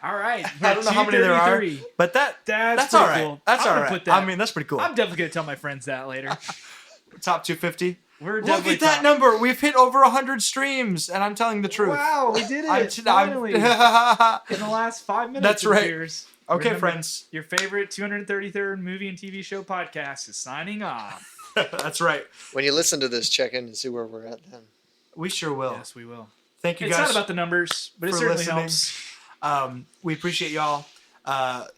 All right. I don't know how many there are, 233. but that's pretty all right. cool. That's I'm all gonna right. put that- I mean, that's pretty cool. I'm definitely going to tell my friends that later. Top 250. We're Look definitely at that top. number. We've hit over 100 streams, and I'm telling the truth. Wow, we did it. I'm- Finally. In the last 5 minutes. That's it right. appears. Okay, Remember, friends. Your favorite 233rd movie and TV show podcast is signing off. That's right. When you listen to this, check in and see where we're at then. We sure will. Yes, we will. Thank you It's guys not about the numbers, but it for certainly listening. helps. We appreciate y'all.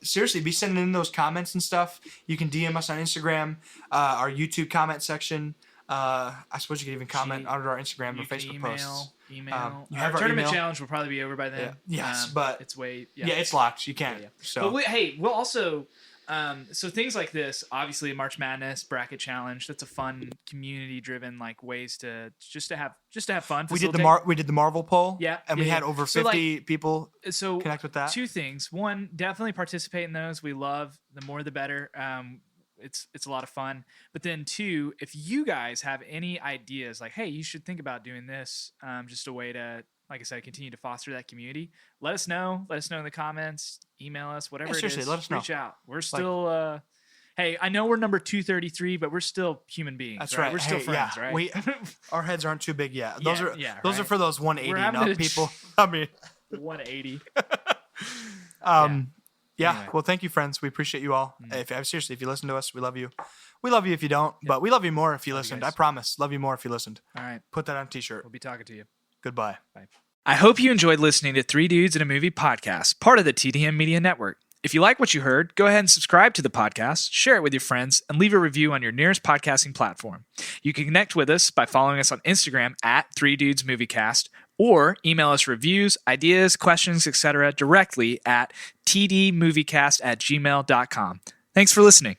Seriously, be sending in those comments and stuff. You can DM us on Instagram, our YouTube comment section. I suppose you could even comment under our Instagram or You can Facebook posts. Email. You have Our our tournament email? challenge will probably be over by then. Yeah. Yes, but it's way. Yeah, it's locked. You can't. Yeah. So But we'll also. So things like this, obviously March Madness bracket challenge. That's a fun community-driven like ways to have fun. we did facilitate. we did the Marvel poll. Yeah, and we yeah, had yeah. over So, 50 people So connect with that. Two things. One, definitely participate in those. We love the more the better. It's a lot of fun. But then two, if you guys have any ideas, like, hey, you should think about doing this, just a way to, like I said, continue to foster that community. Let us know. Let us know in the comments. Email us. Whatever it seriously, is. let us know. Reach out. We're still. Hey, I know we're number 233, but we're still human beings. That's right. We're still Hey, friends, yeah, right? our heads aren't too big yet. Yeah, Those are yeah, those are right. for those 180 We're and having up to- people. I mean, 180. yeah. Anyway. Well, thank you, friends. We appreciate you all. Seriously, if you listen to us, we love you. We love you if you don't, but we love you more if you listened. guys. I promise. Love you more if you listened. All right. Put that on a t-shirt. We'll be talking to you. Goodbye. I hope you enjoyed listening to Three Dudes in a Movie podcast, part of the TDM Media Network. If you like what you heard, go ahead and subscribe to the podcast, share it with your friends, and leave a review on your nearest podcasting platform. You can connect with us by following us on Instagram at 3dudesmoviecast, or email us reviews, ideas, questions, etc. directly at tdmoviecast@gmail.com. Thanks for listening.